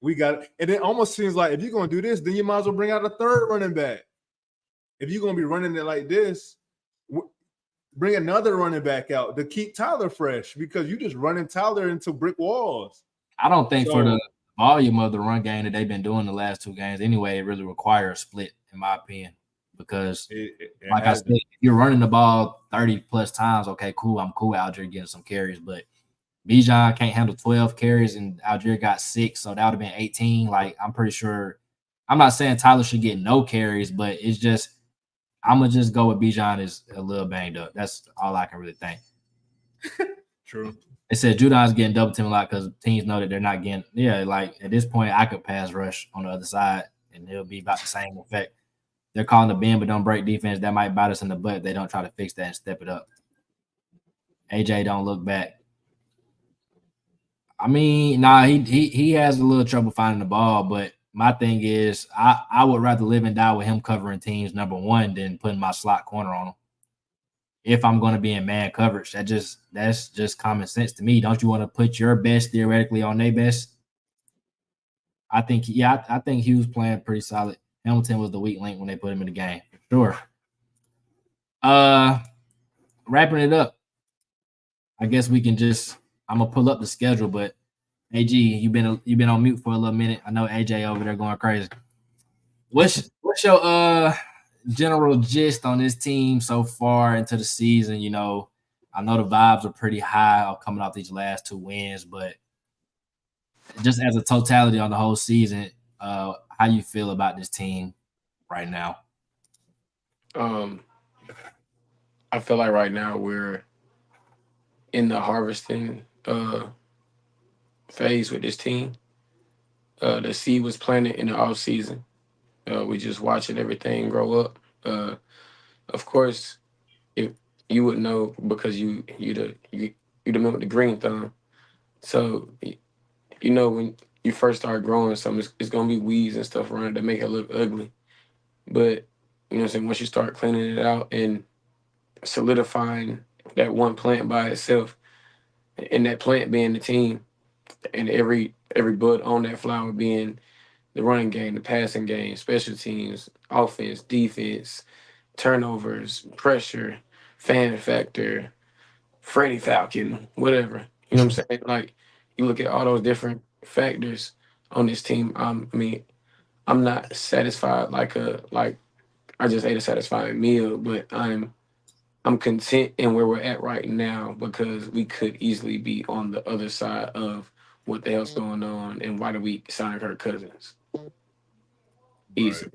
We got, and it almost seems like if you're gonna do this, then you might as well bring out a third running back. If you're gonna be running it like this, bring another running back out to keep Tyler fresh because you just running Tyler into brick walls. I don't think for the volume of the run game that they've been doing the last 2 games anyway, it really requires a split, in my opinion. Because, like I said, if you're running the ball 30 plus times, okay, cool. I'm cool with Algier getting some carries, but Bijan can't handle 12 carries and Algier got 6, so that would have been 18. Like, I'm pretty sure. I'm not saying Tyler should get no carries, but it's just I'm gonna just go with Bijan is a little banged up. That's all I can really think. True. They said Judon's getting double team a lot because teams know that they're not getting. Yeah, like at this point, I could pass rush on the other side and it'll be about the same effect. They're calling the bend but don't break defense. That might bite us in the butt if they don't try to fix that and step it up. AJ don't look back. I mean, he has a little trouble finding the ball, but my thing is I would rather live and die with him covering teams number 1 than putting my slot corner on him. If I'm going to be in man coverage, that's just common sense to me. Don't you want to put your best theoretically on their best? I think he was playing pretty solid. Hamilton was the weak link when they put him in the game. Sure. Wrapping it up. I guess we can I'm gonna pull up the schedule, but AG, you've been on mute for a little minute. I know AJ over there going crazy. What's your general gist on this team so far into the season? I know the vibes are pretty high coming off these last 2 wins, but just as a totality on the whole season, how you feel about this team right now? I feel like right now we're in the harvesting phase with this team. The seed was planted in the off season. We just watching everything grow up. Of course, if you would know because you the man with the green thumb. So when you first start growing something, it's gonna be weeds and stuff around it that make it look ugly. But once you start cleaning it out and solidifying that one plant by itself, and that plant being the team, and every bud on that flower being the running game, the passing game, special teams, offense, defense, turnovers, pressure, fan factor, Freddie Falcon, whatever. You know what I'm saying? Like, you look at all those different factors on this team. I'm not satisfied like I just ate a satisfying meal, but I'm content in where we're at right now because we could easily be on the other side of what the hell's going on and why do we sign Kirk Cousins? Easy.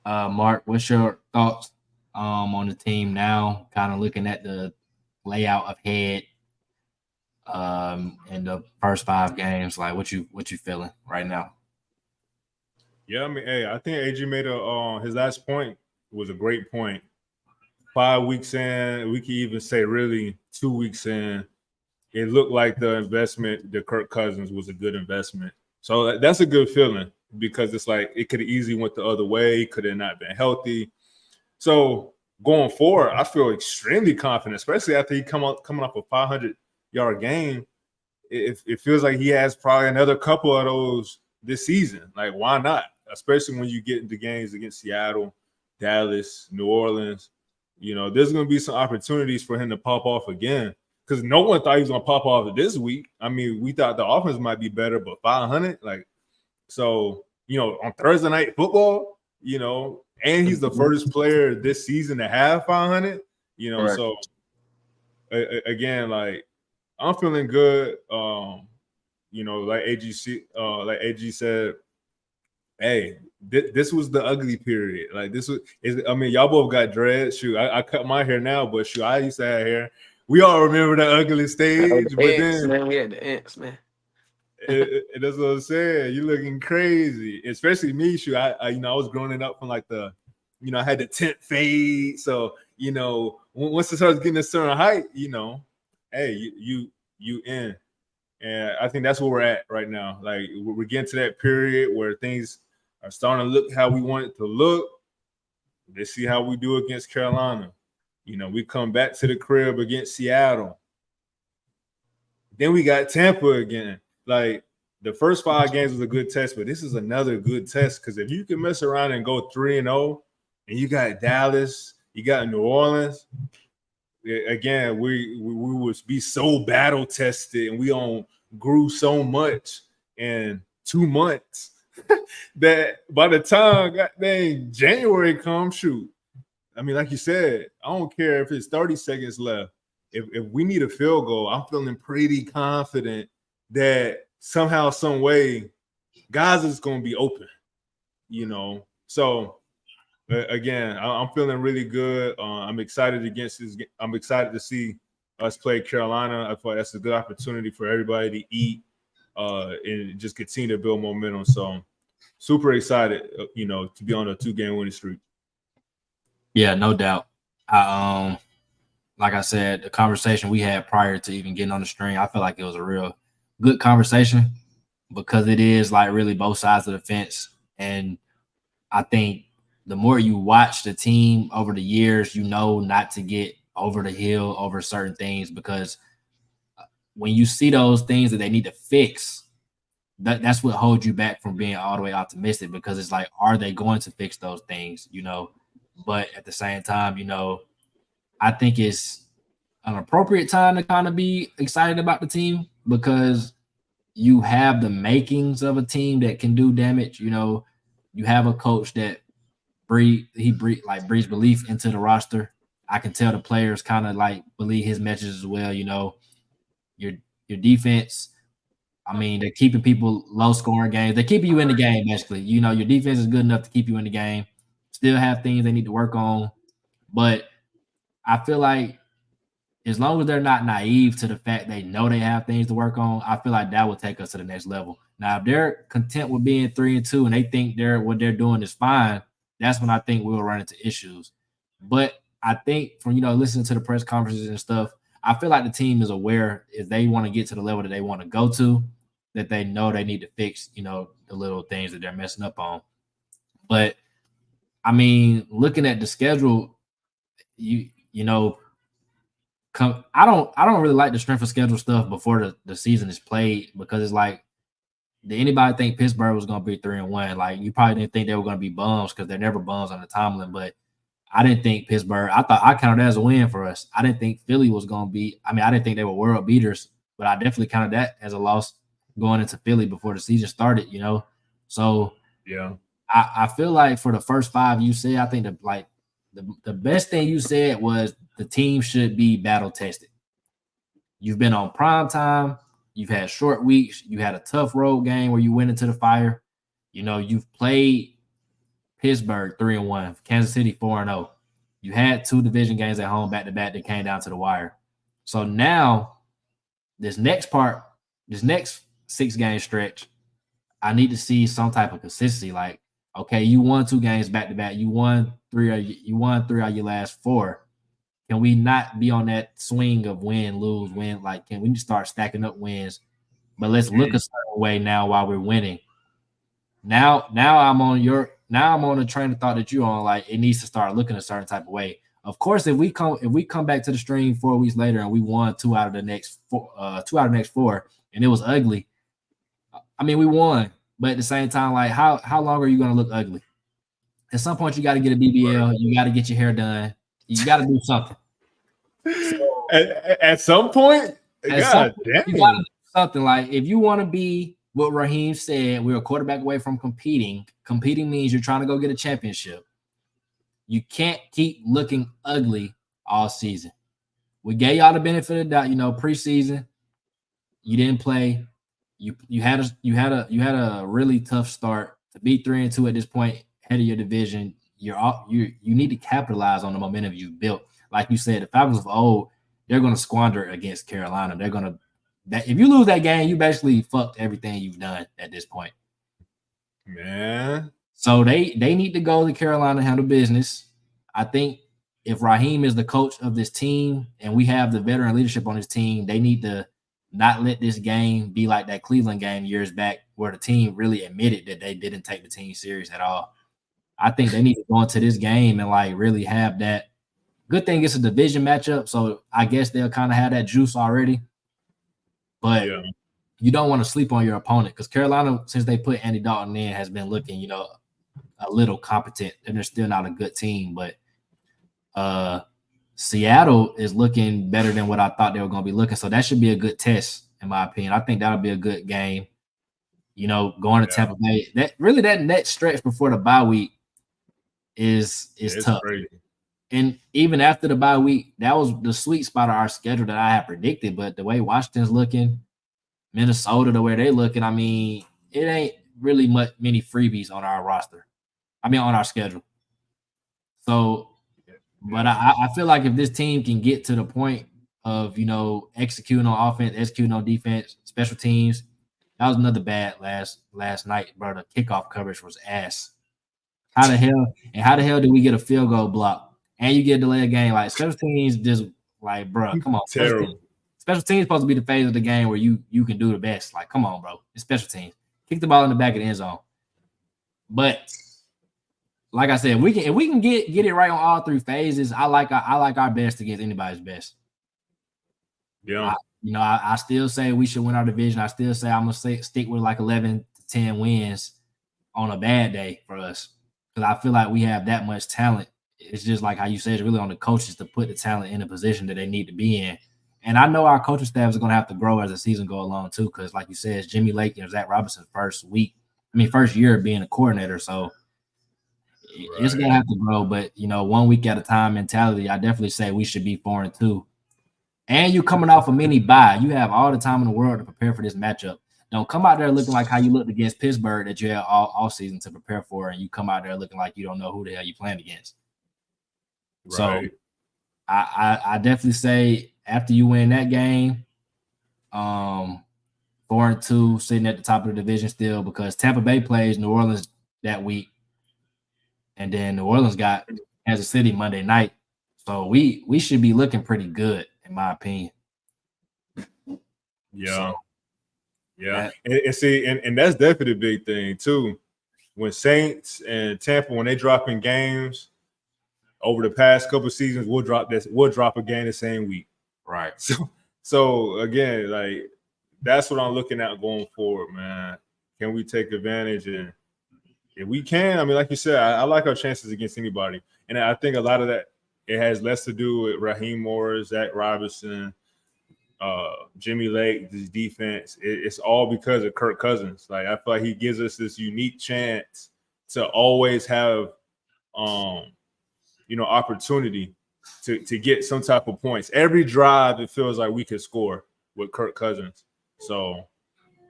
Mark, what's your thoughts on the team now? Kind of looking at the layout ahead. in the first 5 games. Like, what you feeling right now? Yeah, I mean, hey, I think AG made his last point was a great point. 5 weeks in, we can even say really 2 weeks in, it looked like the investment, the Kirk Cousins was a good investment. So that's a good feeling because it's like it could have easily went the other way, could have not been healthy. So going forward, I feel extremely confident, especially after he coming off a 500-yard game. It feels like he has probably another couple of those this season. Like, why not? Especially when you get into games against Seattle, Dallas, New Orleans. You know, there's going to be some opportunities for him to pop off again because no one thought he was going to pop off this week. I mean, we thought the offense might be better, but 500, like, so, you know, on Thursday Night Football, you know, and he's the first player this season to have 500, you know, so again, like, I'm feeling good. You know, like AG said, hey, this was the ugly period. Like I mean, y'all both got dreads. Shoot, I cut my hair now, but shoot, I used to have hair. We all remember the ugly stage, but then man, we had the ants, man. That's what I'm saying. You looking crazy, especially me. Shoot, I you know, I was growing up from like the, you know, I had the tent fade. So, you know, once it starts getting a certain height, you know, hey, you in. And I think that's where we're at right now. Like, we're getting to that period where things are starting to look how we want it to look. Let's see how we do against Carolina. You know, we come back to the crib against Seattle. Then we got Tampa again. Like, the first 5 games was a good test, but this is another good test because if you can mess around and go 3-0, and you got Dallas, you got New Orleans, again, we would be so battle tested and we grew so much in 2 months that by the time January comes, shoot. I mean, like you said, I don't care if it's 30 seconds left. If we need a field goal, I'm feeling pretty confident that somehow, some way, Gaza's going to be open, you know. So again, I'm feeling really good. I'm excited against this. I'm excited to see us play Carolina. I thought that's a good opportunity for everybody to eat and just continue to build momentum. So super excited, you know, to be on a 2-game winning streak. Yeah, no doubt. Like I said, the conversation we had prior to even getting on the stream, I feel like it was a real good conversation because it is like really both sides of the fence. And I think the more you watch the team over the years, you know not to get over the hill over certain things because when you see those things that they need to fix, that's what holds you back from being all the way optimistic because it's like, are they going to fix those things, you know? But at the same time, you know, I think it's an appropriate time to kind of be excited about the team because you have the makings of a team that can do damage. You know, you have a coach that breathes belief into the roster. I can tell the players kind of like believe his message as well. You know, your defense, I mean, they're keeping people low scoring games. They're keeping you in the game, basically. You know, your defense is good enough to keep you in the game. Still have things they need to work on. But I feel like as long as they're not naive to the fact they know they have things to work on, I feel like that will take us to the next level. Now, if they're content with being 3-2 and they think what they're doing is fine, that's when I think we'll run into issues. But I think from, you know, listening to the press conferences and stuff, I feel like the team is aware if they want to get to the level that they want to go to, that they know they need to fix, you know, the little things that they're messing up on. But I mean, looking at the schedule, you know, I don't really like the strength of schedule stuff before the season is played because it's like, did anybody think Pittsburgh was going to be 3-1? Like, you probably didn't think they were going to be bums because they're never bums on the Tomlin. But I didn't think Pittsburgh. I thought I counted that as a win for us. I didn't think Philly was going to be. I mean, I didn't think they were world beaters, but I definitely counted that as a loss going into Philly before the season started. You know, so yeah, I feel like for the first 5 you said, I think the best thing you said was the team should be battle tested. You've been on prime time. You've had short weeks. You had a tough road game where you went into the fire. You know, you've played Pittsburgh 3-1, Kansas City 4-0. You had 2 division games at home back-to-back that came down to the wire. So now this next 6-game stretch, I need to see some type of consistency. Like, okay, you won 2 games back to back. You won 3 of your last 4. Can we not be on that swing of win, lose, win? Like, can we start stacking up wins? But let's look a certain way now while we're winning. Now I'm on the train of thought that you're on. Like, it needs to start looking a certain type of way. Of course, if we come back to the stream 4 weeks later and we won 2 out of the next 4, and it was ugly. I mean, we won, but at the same time, like, how long are you going to look ugly? At some point, you got to get a BBL. You got to get your hair done. You got to do something. So, at some point, you got to do something. Like, if you want to be what Raheem said, we're a quarterback away from competing. Competing means you're trying to go get a championship. You can't keep looking ugly all season. We gave y'all the benefit of the doubt. Preseason, you didn't play. You had a really tough start. To be 3-2 at this point, head of your division. You need to capitalize on the momentum you built. Like you said, the Falcons of old, they're going to squander it against Carolina. They're going to if you lose that game, you basically fucked everything you've done at this point. Man. So they need to go to Carolina and handle business. I think if Raheem is the coach of this team and we have the veteran leadership on this team, they need to not let this game be like that Cleveland game years back where the team really admitted that they didn't take the team serious at all. I think they need to go into this game and like really have that. Good thing it's a division matchup, so I guess they'll kind of have that juice already. But you don't want to sleep on your opponent because Carolina, since they put Andy Dalton in, has been looking, a little competent, and they're still not a good team. But Seattle is looking better than what I thought they were going to be looking. So that should be a good test, in my opinion. I think that'll be a good game. Going to Tampa Bay. That next stretch before the bye week is tough. Crazy. And even after the bye week, that was the sweet spot of our schedule that I had predicted. But the way Washington's looking, Minnesota, the way they're looking, I mean, it ain't really many freebies on our roster. I mean, on our schedule. So, but I feel like if this team can get to the point of, executing on offense, executing on defense, special teams, that was another bad last night, bro. The kickoff coverage was ass. How the hell did we get a field goal block? And you get a delay of game. Like, special teams just like, bro, come on. Terrible. Special teams supposed to be the phase of the game where you can do the best. Like, come on, bro. It's special teams. Kick the ball in the back of the end zone. But like I said, if we can get it right on all 3 phases, I like our best against anybody's best. Yeah. I still say we should win our division. I still say I'm gonna stick with like 11 to 10 wins on a bad day for us because I feel like we have that much talent. It's just like how you said, it's really on the coaches to put the talent in a position that they need to be in. And I know our coaching staff is going to have to grow as the season go along too, because like you said, it's Jimmy Lake and Zach Robinson's first year being a coordinator. So it's going to have to grow. But, 1 week at a time mentality, I definitely say we should be 4-2. And you coming off a mini bye. You have all the time in the world to prepare for this matchup. Don't come out there looking like how you looked against Pittsburgh that you had all season to prepare for, and you come out there looking like you don't know who the hell you're playing against. Right. So I definitely say after you win that game, 4-2, sitting at the top of the division still, because Tampa Bay plays New Orleans that week, and then New Orleans got Kansas City Monday night. So we should be looking pretty good, in my opinion. Yeah. And that's definitely a big thing too. When Saints and Tampa, when they drop in games over the past couple of seasons, we'll drop a game the same week. Right. So again, like, that's what I'm looking at going forward, man. Can we take advantage? And if we can, I mean, like you said, I like our chances against anybody. And I think a lot of that, it has less to do with Raheem Morris, Zach Robinson, Jimmy Lake, this defense. It's all because of Kirk Cousins. Like, I feel like he gives us this unique chance to always have opportunity to get some type of points. Every drive, it feels like we could score with Kirk Cousins. So,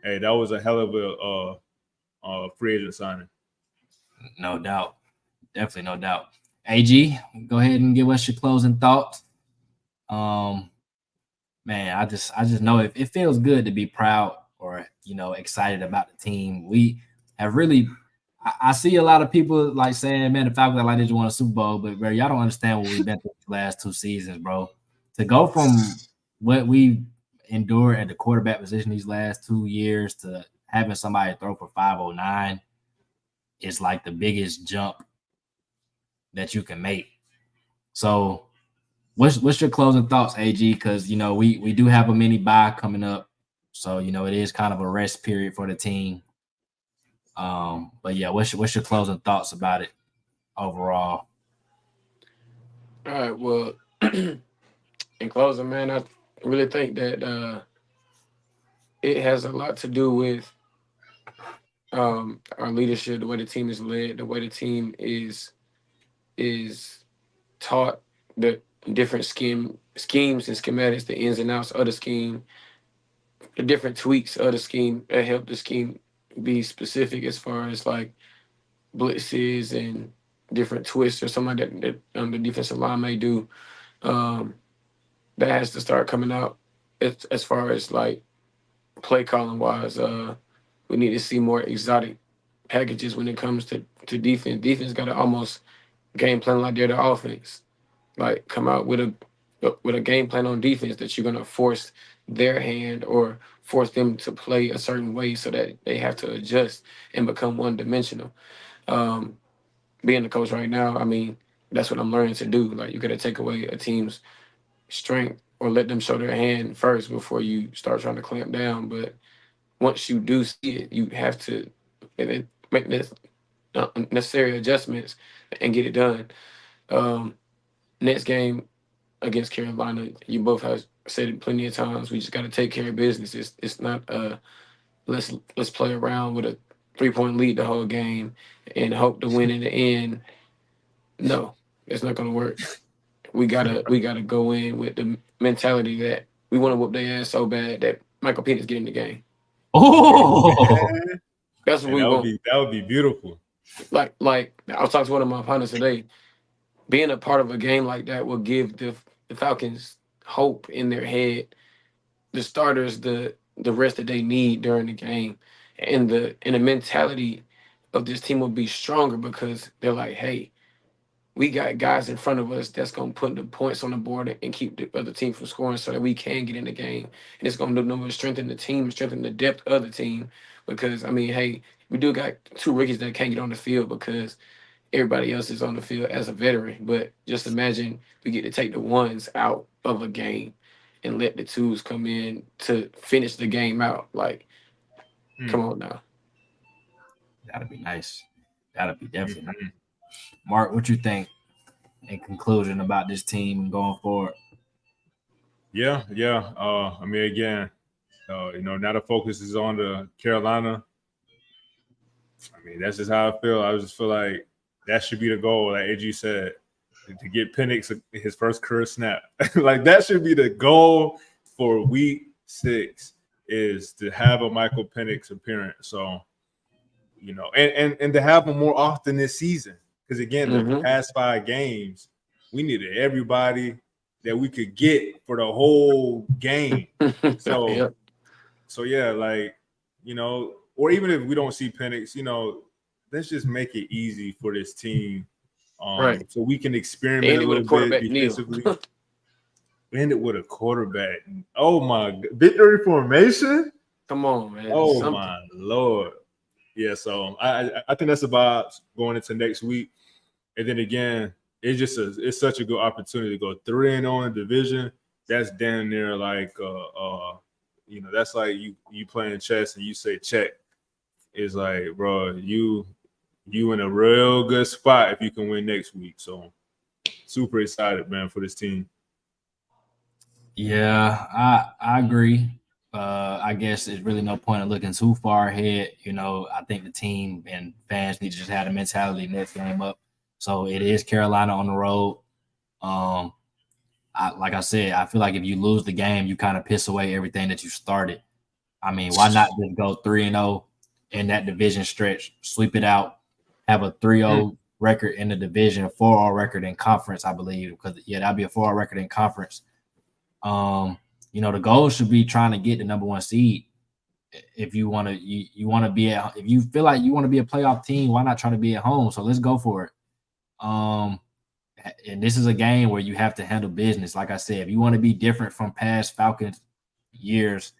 hey, that was a hell of a free agent signing. No doubt. Definitely no doubt. AG, go ahead and give us your closing thoughts. man, I just know it feels good to be proud or excited about the team. We have really. I see a lot of people like saying, "Man, the Falcons are like they just won a Super Bowl," but bro, y'all don't understand what we've been through the last 2 seasons, bro. To go from what we endured at the quarterback position these last 2 years to having somebody throw for 509 is like the biggest jump that you can make. So, what's your closing thoughts, AG? Because we do have a mini bye coming up, so it is kind of a rest period for the team. But yeah, what's your closing thoughts about it overall? All right. Well, in closing, man, I really think that it has a lot to do with our leadership, the way the team is led, the way the team is taught the different schemes and schematics, the ins and outs of the scheme, the different tweaks of the scheme that help the scheme be specific as far as like blitzes and different twists or something like that the defensive line may do. Um, that has to start coming out as far as like play calling wise. We need to see more exotic packages when it comes to defense. Defense got to almost game plan like they're the offense. Like come out with a game plan on defense that you're gonna force their hand or force them to play a certain way so that they have to adjust and become one dimensional. Um, being the coach right now, I mean, that's what I'm learning to do. Like you got to take away a team's strength or let them show their hand first before you start trying to clamp down. But once you do see it, you have to make this necessary adjustments and get it done. Um, next game against Carolina, you both have said it plenty of times. We just got to take care of business. It's not let's play around with a 3-point lead the whole game and hope to win in the end. No, it's not gonna work. We gotta go in with the mentality that we want to whoop their ass so bad that Michael Penix get in the game. Oh, That's what And we want. that would be beautiful. Like I was talking to one of my opponents today. Being a part of a game like that will give the Falcons hope in their head. The starters, the rest that they need during the game, and the mentality of this team will be stronger because they're like, hey, we got guys in front of us that's gonna put the points on the board and keep the other team from scoring so that we can get in the game. And it's gonna do number strengthen the team, strengthen the depth of the team. Because I mean, hey, we do got two rookies that can't get on the field because everybody else is on the field as a veteran. But just imagine we get to take the ones out of a game and let the twos come in to finish the game out. Like, come on now. that'd be nice. That'd be definitely nice. Mhm. Mark, what you think in conclusion about this team going forward? Yeah, yeah. I mean, again, now the focus is on the Carolina. I mean, that's just how I feel. I just feel like that should be the goal, like AG said, to get Penix his first career snap. Like that should be the goal for week 6 is to have a Michael Penix appearance. So, and to have him more often this season. Because again, the past 5 games, we needed everybody that we could get for the whole game. So, Yep. so yeah, like, or even if we don't see Penix, let's just make it easy for this team. Right. So we can experiment And a it with little a quarterback bit kneel. defensively. End it with a quarterback. Oh my God. Victory formation? Come on, man. Oh Something. my Lord. Yeah, so I think that's about going into next week. And then again, it's such a good opportunity to go 3-0 in division. That's damn near like that's like you playing chess and you say check. It's like, bro, you in a real good spot if you can win next week. So super excited, man, for this team. Yeah, I agree. I guess there's really no point in looking too far ahead. I think the team and fans need to just have the mentality next game up. So it is Carolina on the road. Like I said, I feel like if you lose the game, you kind of piss away everything that you started. I mean, why not just go 3-0 in that division stretch, sweep it out, have a 3-0 record in the division, a 4-0 record in conference, I believe. Because that'd be a 4-0 record in conference. the goal should be trying to get the number 1 seed. If you want to, you want to be if you feel like you want to be a playoff team, why not try to be at home? So let's go for it. And this is a game where you have to handle business. Like I said, if you want to be different from past Falcons years,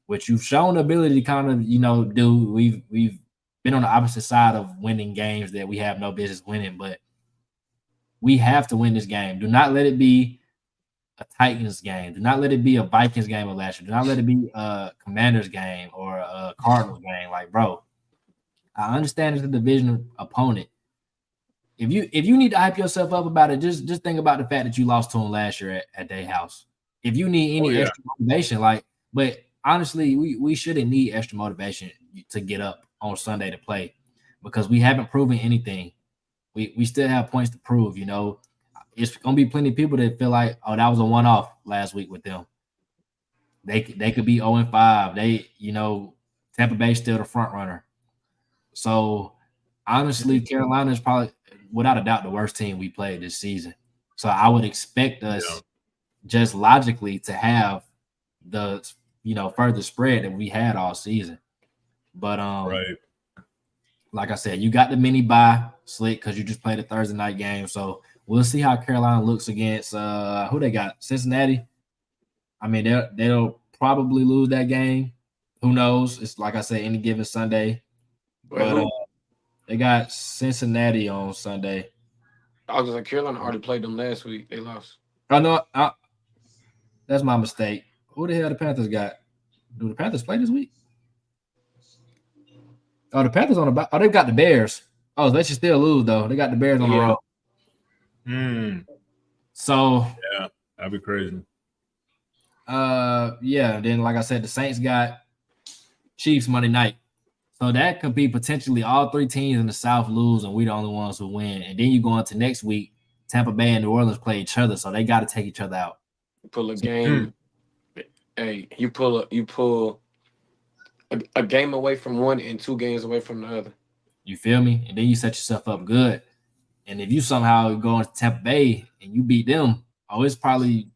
which you've shown the ability to kind of, do. We've been on the opposite side of winning games that we have no business winning, but we have to win this game. Do not let it be a Titans game. Do not let it be a Vikings game of last year. Do not let it be a Commanders game or a Cardinals game. Like, bro, I understand it's a division opponent. If you need to hype yourself up about it, just think about the fact that you lost to them last year at their house. If you need any extra motivation, but honestly, we shouldn't need extra motivation to get up on Sunday to play because we haven't proven anything. We still have points to prove, It's gonna be plenty of people that feel like, oh, that was a one-off last week with them. They could be 0-5. Tampa Bay's still the front runner. So honestly, Carolina is probably without a doubt the worst team we played this season. So I would expect us just logically to have the further spread that we had all season. But like I said, you got the mini bye slick because you just played a Thursday night game. So we'll see how Carolina looks against who they got, Cincinnati. I mean, they'll probably lose that game. Who knows? It's like I said, any given Sunday. But they got Cincinnati on Sunday. I was like, Carolina already played them last week. They lost. Oh no, that's my mistake. Who the hell the Panthers got? Do the Panthers play this week? Oh, the Panthers on the. Oh, they've got the Bears. Oh, they should still lose though. They got the Bears on the road. So yeah, that'd be crazy. Yeah. Then, like I said, the Saints got Chiefs Monday night. So that could be potentially all 3 teams in the South lose, and we're the only ones who win. And then you go into next week, Tampa Bay and New Orleans play each other, so they got to take each other out. Pull a game. Hey, you pull a game away from one and 2 games away from the other. You feel me? And then you set yourself up good. And if you somehow go into Tampa Bay and you beat them, it's probably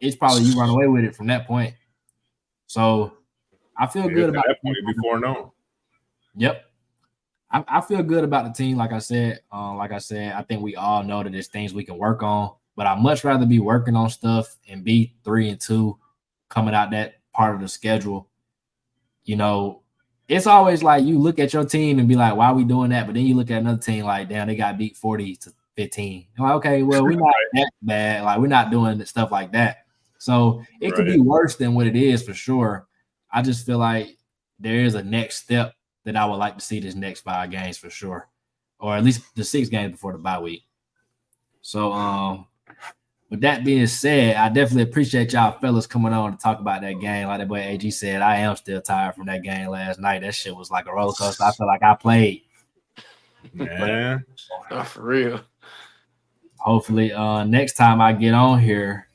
you run away with it from that point. So I feel good about that point before no. Yep. I feel good about the team. Like I said, I think we all know that there's things we can work on, but I'd much rather be working on stuff and be 3-2 coming out that part of the schedule. It's always like you look at your team and be like, why are we doing that? But then you look at another team like, damn, they got beat 40-15. You're like, okay, well, we're not that bad. Like, we're not doing stuff like that. So it could be worse than what it is for sure. I just feel like there is a next step that I would like to see this next 5 games for sure, or at least the 6 games before the bye week. So, with that being said, I definitely appreciate y'all fellas coming on to talk about that game. Like that boy AG said, I am still tired from that game last night. That shit was like a roller coaster. I feel like I played. Man, not for real. Hopefully, next time I get on here,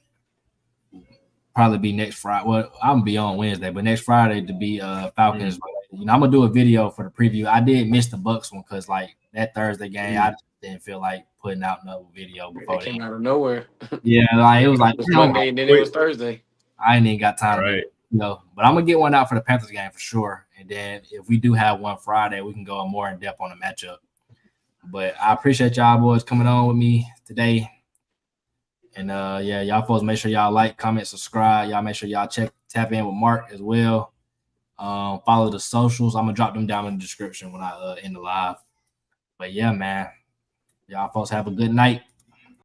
probably be next Friday. Well, I'm gonna be on Wednesday, but next Friday to be Falcons. I'm gonna do a video for the preview. I did miss the Bucks one because like that Thursday game, I just didn't feel like putting out another video before it came out of nowhere. Yeah, like it was like Monday and then it was Thursday. I ain't even got time but I'm gonna get one out for the Panthers game for sure. And then if we do have one Friday, we can go more in depth on the matchup. But I appreciate y'all boys coming on with me today. And y'all folks make sure y'all like, comment, subscribe. Y'all make sure y'all tap in with Mark as well. Follow the socials. I'm gonna drop them down in the description when I end the live. But yeah, man. Y'all folks have a good night.